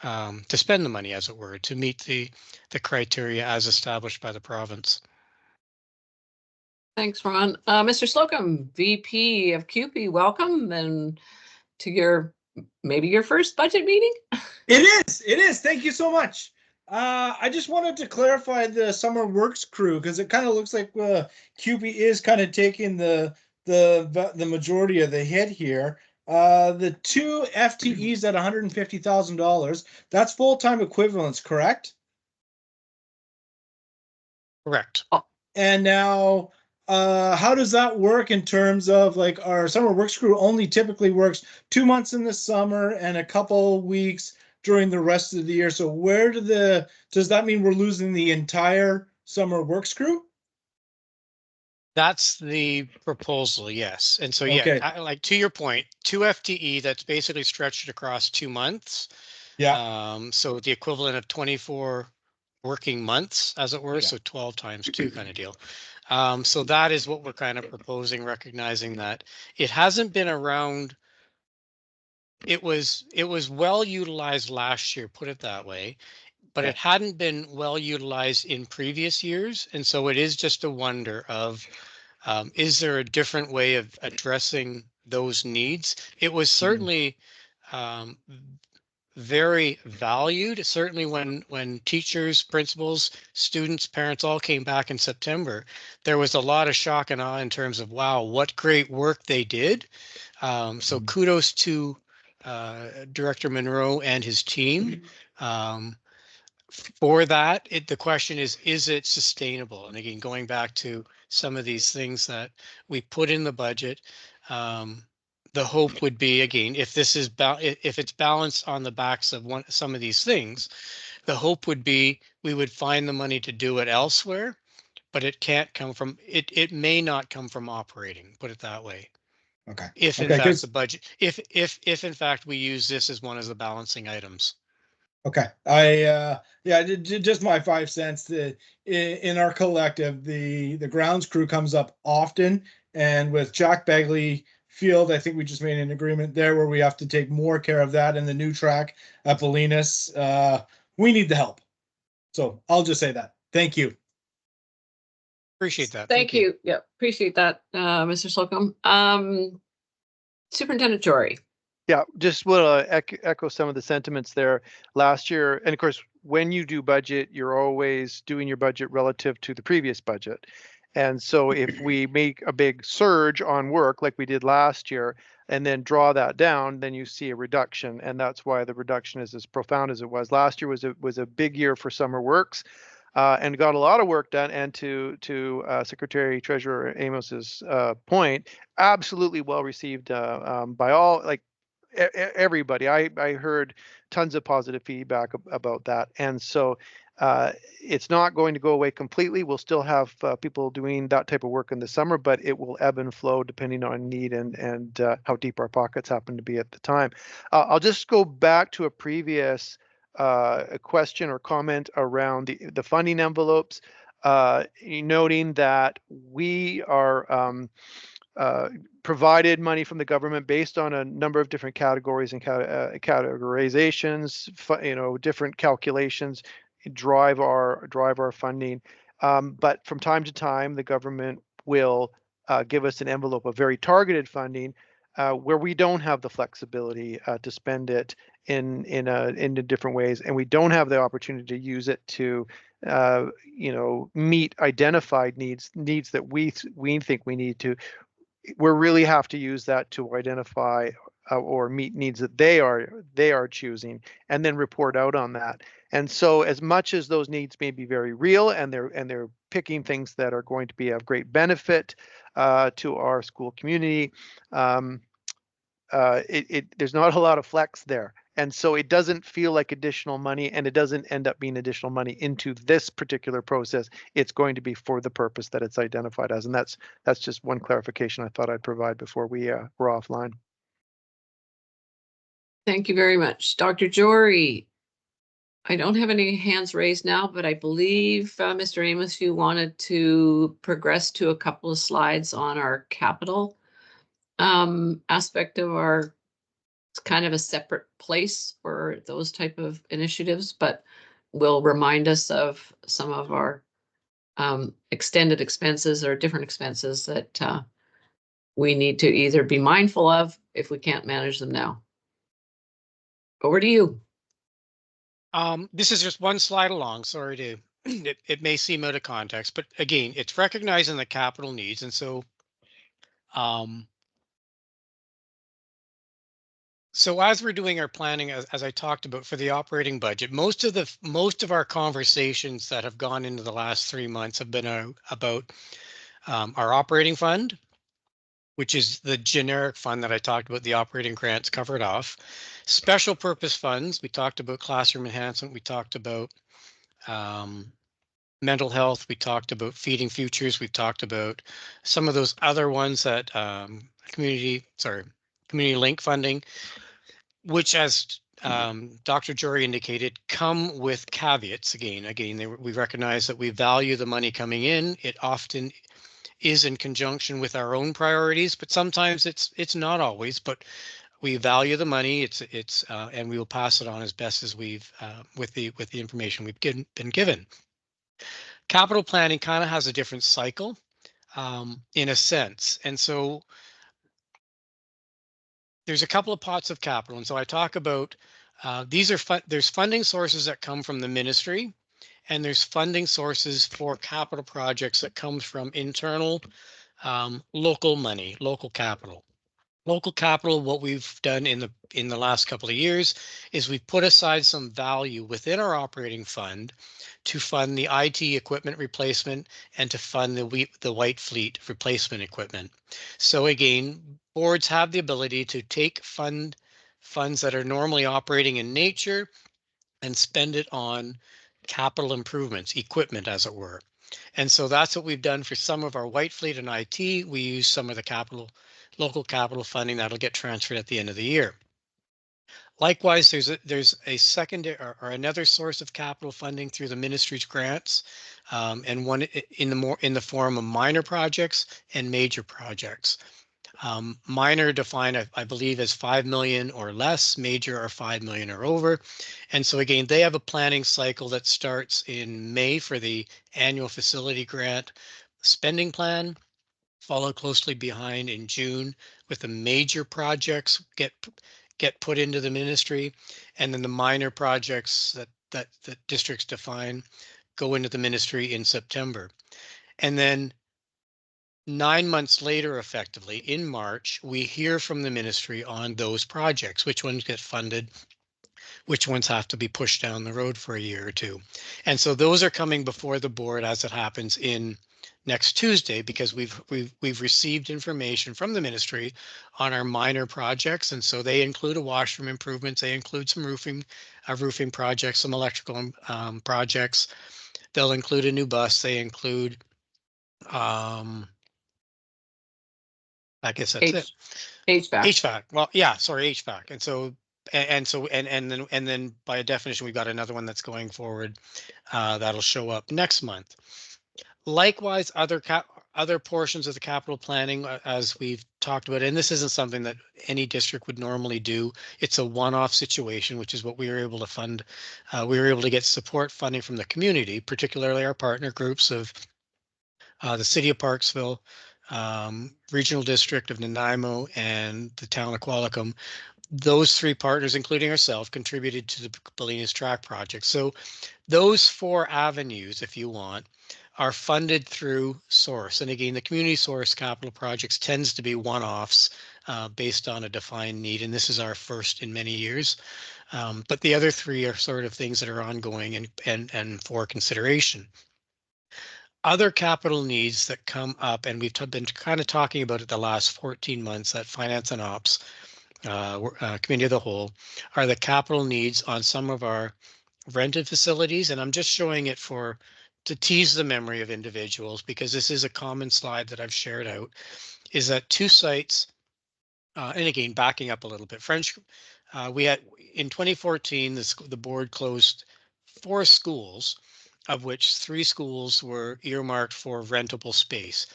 [SPEAKER 2] to spend the money, as it were, to meet the criteria as established by the province.
[SPEAKER 1] Thanks, Ron. Mr. Slocum, VP of CUPE, welcome, and to maybe your first budget meeting.
[SPEAKER 9] It is. Thank you so much. I just wanted to clarify the Summer Works crew, because it kind of looks like CUPE is kind of taking the majority of the hit here. the 2 FTEs at $150,000, that's full-time equivalents, correct?
[SPEAKER 2] Correct.
[SPEAKER 9] And now, how does that work in terms of like our summer works crew only typically works 2 months in the summer and a couple weeks during the rest of the year? So where does that mean we're losing the entire summer works crew?
[SPEAKER 2] That's the proposal, yes. And so,
[SPEAKER 9] Okay.
[SPEAKER 2] yeah, like to your point, 2 FTE, that's basically stretched across 2 months.
[SPEAKER 9] Yeah.
[SPEAKER 2] So the equivalent of 24 working months, as it were,
[SPEAKER 9] Yeah.
[SPEAKER 2] so 12 times 2 kind of deal. So that is what we're kind of proposing, recognizing that it hasn't been around. It was well utilized last year, put it that way, but
[SPEAKER 9] Yeah.
[SPEAKER 2] it hadn't been well utilized in previous years. And so it is just a wonder of, is there a different way of addressing those needs? It was certainly um, very valued. Certainly when teachers, principals, students, parents all came back in September, there was a lot of shock and awe in terms of, wow, what great work they did. So kudos to Director Monroe and his team. For that, the question is it sustainable? And again, going back to some of these things that we put in the budget, the hope would be, again, if this is if it's balanced on the backs of some of these things, the hope would be we would find the money to do it elsewhere, but it can't come from it. It may not come from operating, put it that way.
[SPEAKER 9] Okay.
[SPEAKER 2] If in
[SPEAKER 9] Okay,
[SPEAKER 2] fact
[SPEAKER 9] 'cause-
[SPEAKER 2] the budget, if in fact we use this as one of the balancing items.
[SPEAKER 9] Okay, yeah, just my 5 cents. In our collective, the grounds crew comes up often, and with Jack Begley Field, I think we just made an agreement there where we have to take more care of that in the new track at Bolinas. We need the help, so I'll just say that. Thank you.
[SPEAKER 2] Appreciate that.
[SPEAKER 1] Thank you. Yeah, appreciate that, Mr. Slocum. Superintendent Jory.
[SPEAKER 6] Yeah, just will echo some of the sentiments there last year. And of course, when you do budget, you're always doing your budget relative to the previous budget. And so if we make a big surge on work like we did last year and then draw that down, then you see a reduction. And that's why the reduction is as profound as it was. Last year was a big year for summer works. And got a lot of work done. And to Secretary Treasurer Amos's point, absolutely well received by all, like everybody. I heard tons of positive feedback about that, and so it's not going to go away completely. We'll still have people doing that type of work in the summer, but it will ebb and flow depending on need and how deep our pockets happen to be at the time. I'll just go back to a previous a question or comment around the funding envelopes, noting that we are provided money from the government based on a number of different categories and categorizations, different calculations drive our funding. But from time to time, the government will give us an envelope of very targeted funding where we don't have the flexibility to spend it in different ways, and we don't have the opportunity to use it to meet identified needs that we think we need to. We really have to use that to identify or meet needs that they are choosing, and then report out on that. And so, as much as those needs may be very real, and they're picking things that are going to be of great benefit to our school community, there's not a lot of flex there. And so it doesn't feel like additional money, and it doesn't end up being additional money into this particular process. It's going to be for the purpose that it's identified as. And that's just one clarification I thought I'd provide before we were offline.
[SPEAKER 1] Thank you very much. Dr. Jory, I don't have any hands raised now, but I believe, Mr. Amos, you wanted to progress to a couple of slides on our capital aspect of our. It's kind of a separate place for those type of initiatives, but will remind us of some of our extended expenses or different expenses that we need to either be mindful of if we can't manage them now. Over to you.
[SPEAKER 2] This is just one slide along. Sorry to, it may seem out of context, but again, it's recognizing the capital needs. And so So as we're doing our planning, as I talked about for the operating budget, most of our conversations that have gone into the last 3 months have been about our operating fund, which is the generic fund that I talked about, the operating grants covered off. Special purpose funds, we talked about classroom enhancement, we talked about mental health, we talked about Feeding Futures, we've talked about some of those other ones that community link funding, which, as Dr. Jory indicated, come with caveats. We recognize that we value the money coming in. It often is in conjunction with our own priorities, but sometimes it's not always. But we value the money. And we will pass it on as best as we've with the information we've been given. Capital planning kind of has a different cycle in a sense, and so there's a couple of pots of capital. And so I talk about there's funding sources that come from the ministry, and there's funding sources for capital projects that comes from internal local money, local capital. Local capital, what we've done in the last couple of years is we've put aside some value within our operating fund to fund the IT equipment replacement and to fund the White Fleet replacement equipment. So again, boards have the ability to take funds that are normally operating in nature and spend it on capital improvements, equipment as it were. And so that's what we've done for some of our White Fleet and IT. We use some of the local capital funding that'll get transferred at the end of the year. Likewise, there's a secondary or another source of capital funding through the ministry's grants, and one in the form of minor projects and major projects. Minor defined, I believe, as 5 million or less, major are 5 million or over. And so again, they have a planning cycle that starts in May for the annual facility grant spending plan, followed closely behind in June with the major projects get put into the ministry, and then the minor projects that the districts define go into the ministry in September. And then 9 months later, effectively in March, we hear from the ministry on those projects, which ones get funded, which ones have to be pushed down the road for a year or two. And so those are coming before the board as it happens in next Tuesday, because we've received information from the ministry on our minor projects. And so they include a washroom improvements, they include some roofing projects, some electrical projects. They'll include a new bus, they include I guess that's it.
[SPEAKER 1] HVAC.
[SPEAKER 2] HVAC. Well, yeah, sorry, HVAC. And then by definition, we've got another one that's going forward that'll show up next month. Likewise, other portions of the capital planning, as we've talked about, and this isn't something that any district would normally do. It's a one-off situation, which is what we were able to fund. We were able to get support funding from the community, particularly our partner groups of the City of Parksville, Regional District of Nanaimo, and the Town of Qualicum. Those three partners, including ourselves, contributed to the Bolinas Track project. So those 4 avenues, if you want, are funded through source. And again, the community source capital projects tends to be one-offs based on a defined need. And this is our first in many years. But the other 3 are sort of things that are ongoing and for consideration. Other capital needs that come up, and we've been kind of talking about it the last 14 months at Finance and Ops Committee of the Whole, are the capital needs on some of our rented facilities. And I'm just showing it to tease the memory of individuals, because this is a common slide that I've shared out, is that 2 sites, and again, backing up a little bit, we had in 2014, the board closed 4 schools, of which 3 schools were earmarked for rentable space.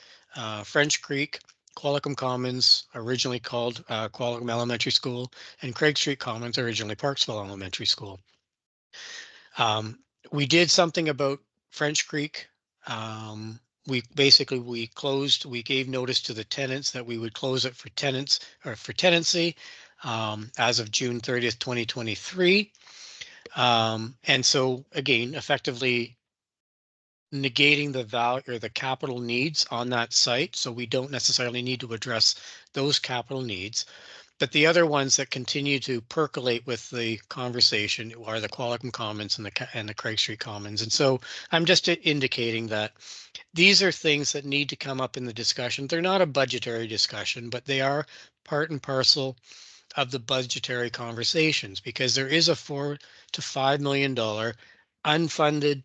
[SPEAKER 2] French Creek, Qualicum Commons, originally called Qualicum Elementary School, and Craig Street Commons, originally Parksville Elementary School. We did something about French Creek. We gave notice to the tenants that we would close it for tenancy as of June 30th, 2023. And so again, effectively negating the value or the capital needs on that site. So we don't necessarily need to address those capital needs. But the other ones that continue to percolate with the conversation are the Qualicum Commons and the Craig Street Commons. And so I'm just indicating that these are things that need to come up in the discussion. They're not a budgetary discussion, but they are part and parcel of the budgetary conversations, because there is a $4 to $5 million unfunded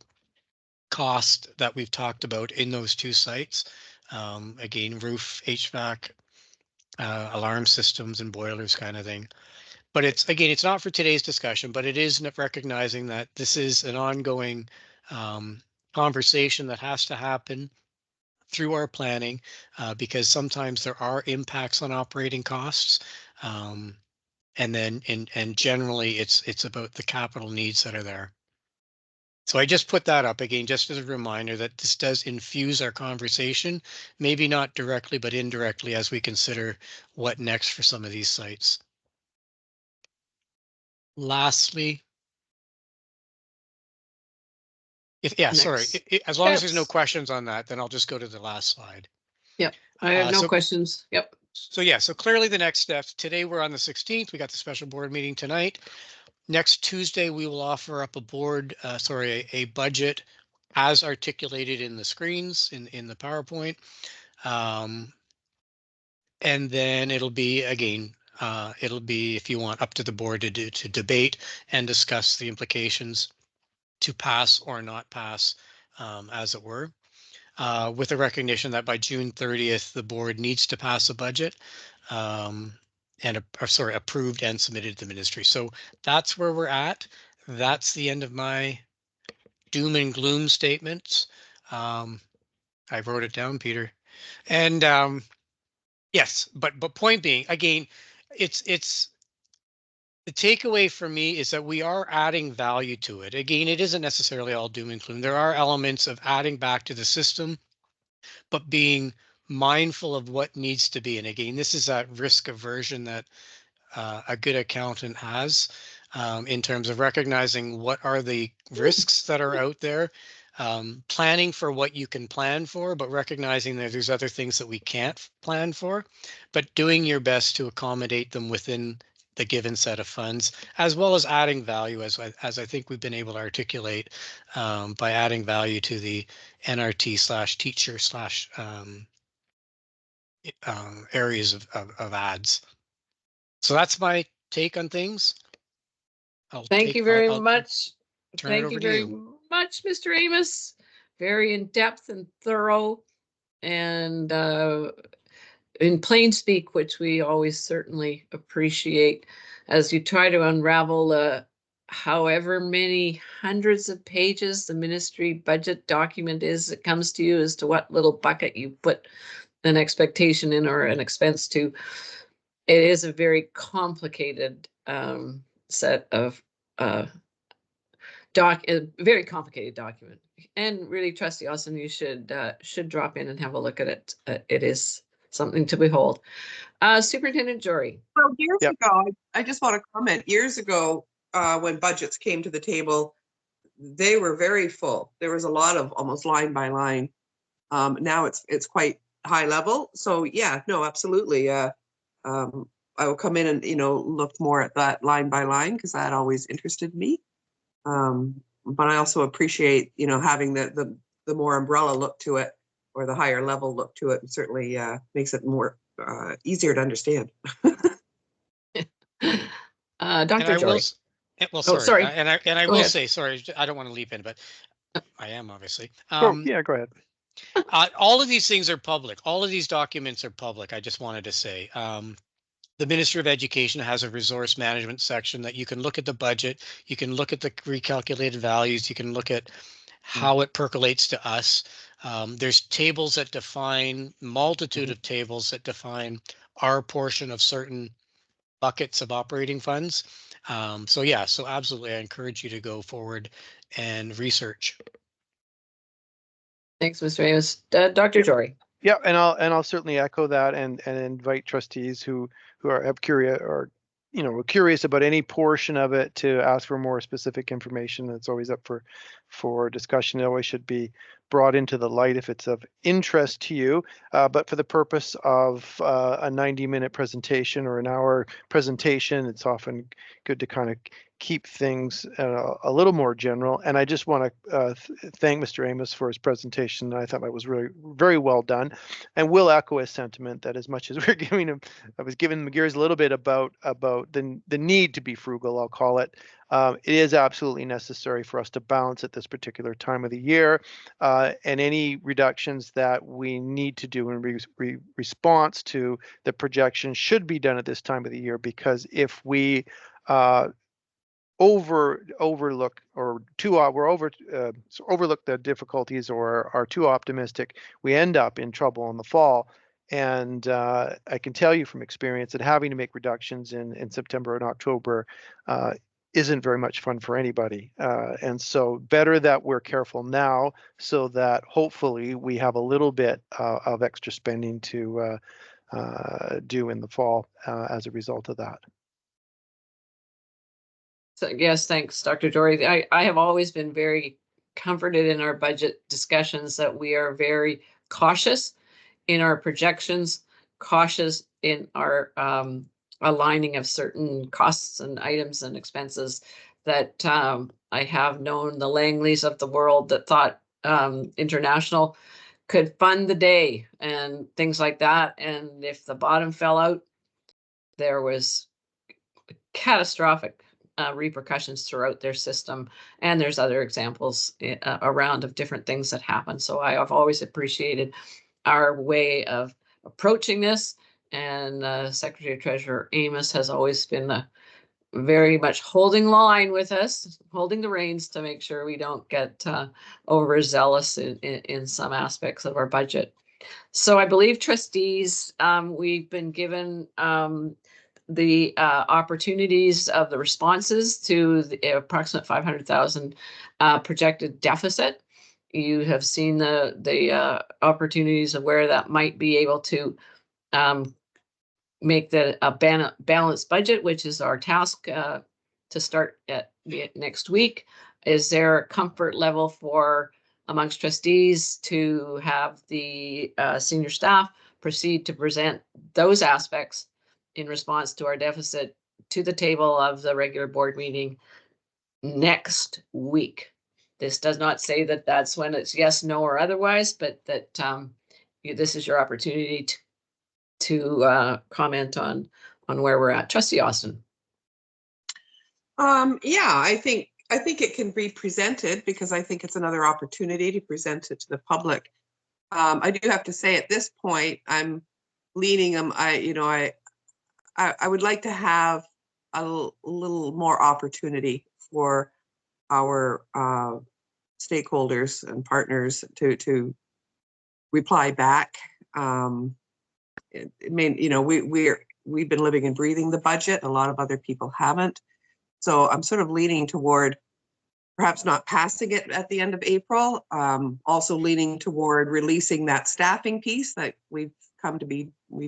[SPEAKER 2] cost that we've talked about in those two sites. Again, roof, HVAC, alarm systems and boilers kind of thing. But it's not for today's discussion, but it is recognizing that this is an ongoing conversation that has to happen through our planning, because sometimes there are impacts on operating costs. And then and generally it's about the capital needs that are there. So I just put that up again, just as a reminder that this does infuse our conversation, maybe not directly, but indirectly, as we consider what next for some of these sites. Lastly, sorry, as long as there's no questions on that, then I'll just go to the last slide.
[SPEAKER 1] Yep, I have no questions. Yep.
[SPEAKER 2] So clearly the next steps, today we're on the 16th, we got the special board meeting tonight. Next Tuesday, we will offer up a budget as articulated in the screens in the PowerPoint. And then it'll be, again, if you want, up to the board to debate and discuss the implications to pass or not pass, as it were, with the recognition that by June 30th, the board needs to pass a budget. Approved and submitted to the ministry. So that's where we're at. That's the end of my doom and gloom statements. I wrote it down, Peter. And yes, but point being, again, it's the takeaway for me is that we are adding value to it. Again, it isn't necessarily all doom and gloom. There are elements of adding back to the system, but being mindful of what needs to be. And again, this is that risk aversion that a good accountant has, in terms of recognizing what are the risks that are out there, planning for what you can plan for, but recognizing that there's other things that we can't plan for, but doing your best to accommodate them within the given set of funds, as well as adding value, as I think we've been able to articulate, by adding value to the NRT/teacher/ areas of ads. So that's my take on things.
[SPEAKER 1] Thank you very much.
[SPEAKER 2] Turn it over to you.
[SPEAKER 1] Much, Mr. Amos. Very in-depth and thorough, and in plain speak, which we always certainly appreciate, as you try to unravel however many hundreds of pages the ministry budget document is. It comes to you as to what little bucket you put an expectation in or an expense to. It is a very complicated set of a very complicated document, and really, Trustee Austin, you should drop in and have a look at it. It is something to behold. Superintendent Jory.
[SPEAKER 4] So years ago, I just want to comment. Years ago, when budgets came to the table, they were very full. There was a lot of almost line by line. Now it's quite high level. So yeah, no, absolutely. I will come in and, look more at that line by line, because that always interested me. But I also appreciate, having the more umbrella look to it, or the higher level look to it. It certainly makes it more easier to understand.
[SPEAKER 1] Dr. Jory.
[SPEAKER 2] Well, sorry. I will
[SPEAKER 1] ahead.
[SPEAKER 2] say, sorry, I don't want to leap in, but I am obviously.
[SPEAKER 6] Yeah, go ahead.
[SPEAKER 2] All of these things are public. All of these documents are public. I just wanted to say, the Ministry of Education has a resource management section that you can look at the budget. You can look at the recalculated values. You can look at how it percolates to us. There's tables that define, multitude of tables that define our portion of certain buckets of operating funds. So absolutely, I encourage you to go forward and research.
[SPEAKER 1] Thanks, Mr. Amos. Dr. Jory.
[SPEAKER 6] Yeah, and I'll certainly echo that, and invite trustees who are curious or you know, curious about any portion of it, to ask for more specific information. That's always up for discussion. It always should be brought into the light if it's of interest to you. But for the purpose of a 90-minute presentation or an hour presentation, it's often good to kind of keep things a little more general. And I just want to thank Mr. Amos for his presentation. I thought that was really very well done, and will echo his sentiment that as much as we're giving him, I was giving him gears a little bit about the need to be frugal, I'll call it. It is absolutely necessary for us to balance at this particular time of the year, and any reductions that we need to do in response to the projection should be done at this time of the year, because if we overlook the difficulties or are too optimistic, we end up in trouble in the fall. And I can tell you from experience that having to make reductions in September and October isn't very much fun for anybody. And so better that we're careful now, so that hopefully we have a little bit of extra spending to do in the fall as a result of that.
[SPEAKER 1] So yes, thanks, Dr. Dory. I have always been very comforted in our budget discussions that we are very cautious in our projections, cautious in our aligning of certain costs and items and expenses. That I have known the Langleys of the world that thought international could fund the day and things like that. And if the bottom fell out, there was catastrophic repercussions throughout their system. And there's other examples around of different things that happen. So I have always appreciated our way of approaching this. And Secretary Treasurer Amos has always been very much holding line with us, holding the reins to make sure we don't get overzealous in some aspects of our budget. So I believe trustees, we've been given the opportunities of the responses to the approximate 500,000 projected deficit. You have seen the opportunities of where that might be able to make a balanced budget, which is our task to start at next week. Is there a comfort level for amongst trustees to have the senior staff proceed to present those aspects in response to our deficit to the table of the regular board meeting next week? This does not say that that's when it's yes, no, or otherwise, but that this is your opportunity to comment on where we're at. Trustee Austin.
[SPEAKER 4] Yeah, I think it can be presented, because I think it's another opportunity to present it to the public. I do have to say at this point, I'm leaning them. I would like to have a little more opportunity for our stakeholders and partners to reply back. We've been living and breathing the budget. A lot of other people haven't. So I'm sort of leaning toward perhaps not passing it at the end of April. Also leaning toward releasing that staffing piece that we've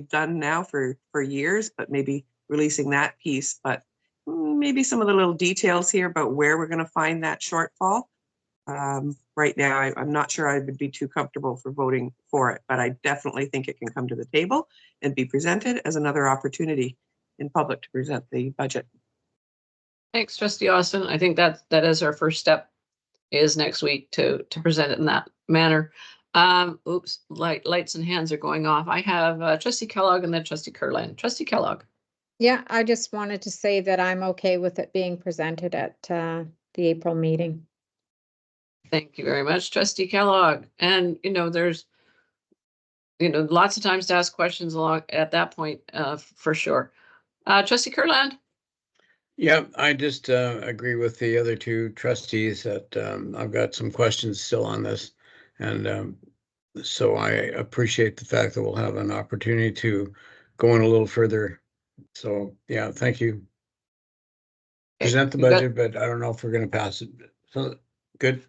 [SPEAKER 4] done now for years, but maybe releasing that piece, but maybe some of the little details here about where we're going to find that shortfall. Right now, I'm not sure I would be too comfortable for voting for it, but I definitely think it can come to the table and be presented as another opportunity in public to present the budget.
[SPEAKER 1] Thanks, Trustee Austin. I think that is our first step, is next week to present it in that manner. Oops, lights and hands are going off. I have Trustee Kellogg and then Trustee Kurland. Trustee Kellogg.
[SPEAKER 7] Yeah, I just wanted to say that I'm okay with it being presented at the April meeting.
[SPEAKER 1] Thank you very much, Trustee Kellogg. And, there's, lots of times to ask questions along at that point, for sure. Trustee Kurland.
[SPEAKER 5] Yeah, I just agree with the other two trustees that I've got some questions still on this. And so I appreciate the fact that we'll have an opportunity to go in a little further. So, yeah, thank you.
[SPEAKER 1] Okay,
[SPEAKER 5] present the budget, but I don't know if we're going to pass it. So, good.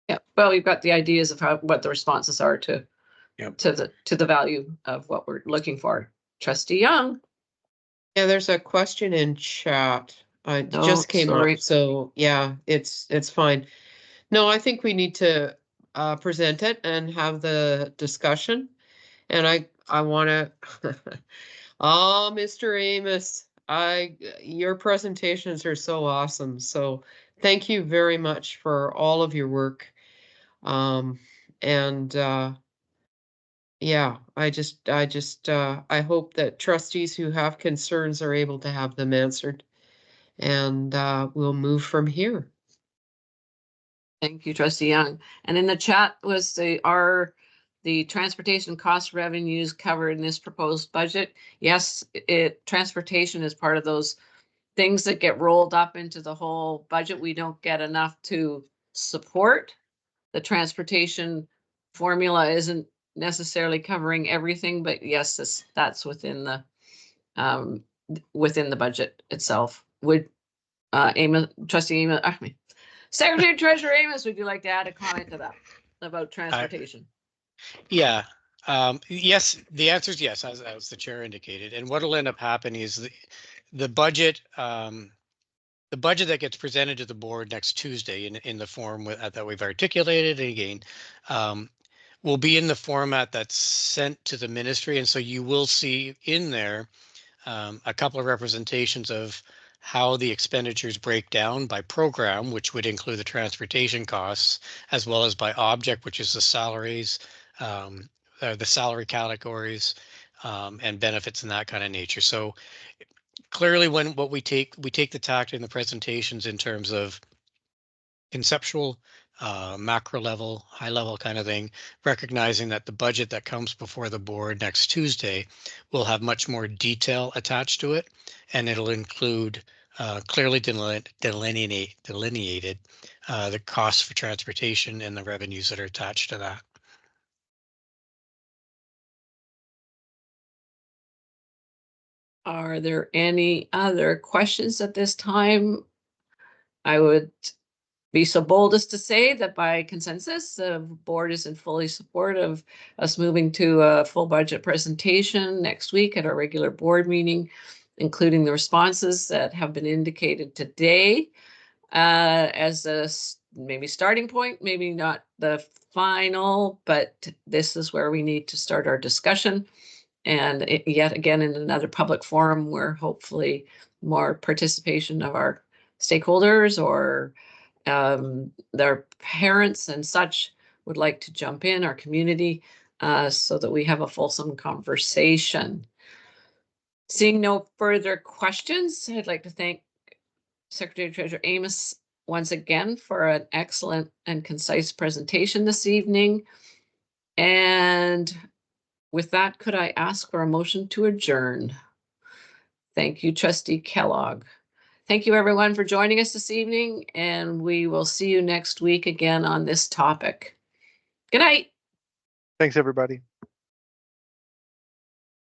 [SPEAKER 1] Yeah, well, we've got the ideas of what the responses are to the value of what we're looking for. Trustee Young.
[SPEAKER 3] Yeah, there's a question in chat. It
[SPEAKER 1] Oh,
[SPEAKER 3] just came
[SPEAKER 1] sorry.
[SPEAKER 3] up, so yeah, it's fine. No, I think we need to present it and have the discussion. And I want to, oh, Mr. Amos, your presentations are so awesome. So thank you very much for all of your work. And yeah, I hope that trustees who have concerns are able to have them answered. And we'll move from here.
[SPEAKER 1] Thank you, Trustee Young. And in the chat was the transportation cost revenues covered in this proposed budget. Yes, transportation is part of those things that get rolled up into the whole budget. We don't get enough to support. The transportation formula isn't necessarily covering everything, but yes, that's within the budget itself. Would Trustee Amos, Secretary Treasurer Amos, would you like to add a comment to that about transportation?
[SPEAKER 2] Yeah. Yes, the answer is yes, as the chair indicated. And what will end up happening is the budget, the budget that gets presented to the board next Tuesday in the form that we've articulated, and again, will be in the format that's sent to the ministry. And so you will see in there a couple of representations of how the expenditures break down by program, which would include the transportation costs, as well as by object, which is the salaries, the salary categories, and benefits and that kind of nature. So clearly what we take the tact in the presentations in terms of conceptual, macro level, high level kind of thing, recognizing that the budget that comes before the board next Tuesday will have much more detail attached to it, and it'll include clearly delineated the costs for transportation and the revenues that are attached to that.
[SPEAKER 1] Are there any other questions at this time? I would be so bold as to say that by consensus, the board is in fully support of us moving to a full budget presentation next week at our regular board meeting, including the responses that have been indicated today as a maybe starting point, maybe not the final, but this is where we need to start our discussion. And yet again, in another public forum where hopefully more participation of our stakeholders or their parents and such would like to jump in, our community, so that we have a fulsome conversation. Seeing no further questions, I'd like to thank Secretary Treasurer Amos once again for an excellent and concise presentation this evening. And with that, could I ask for a motion to adjourn? Thank you, Trustee Kellogg. Thank you, everyone, for joining us this evening, and we will see you next week again on this topic. Good night.
[SPEAKER 6] Thanks, everybody.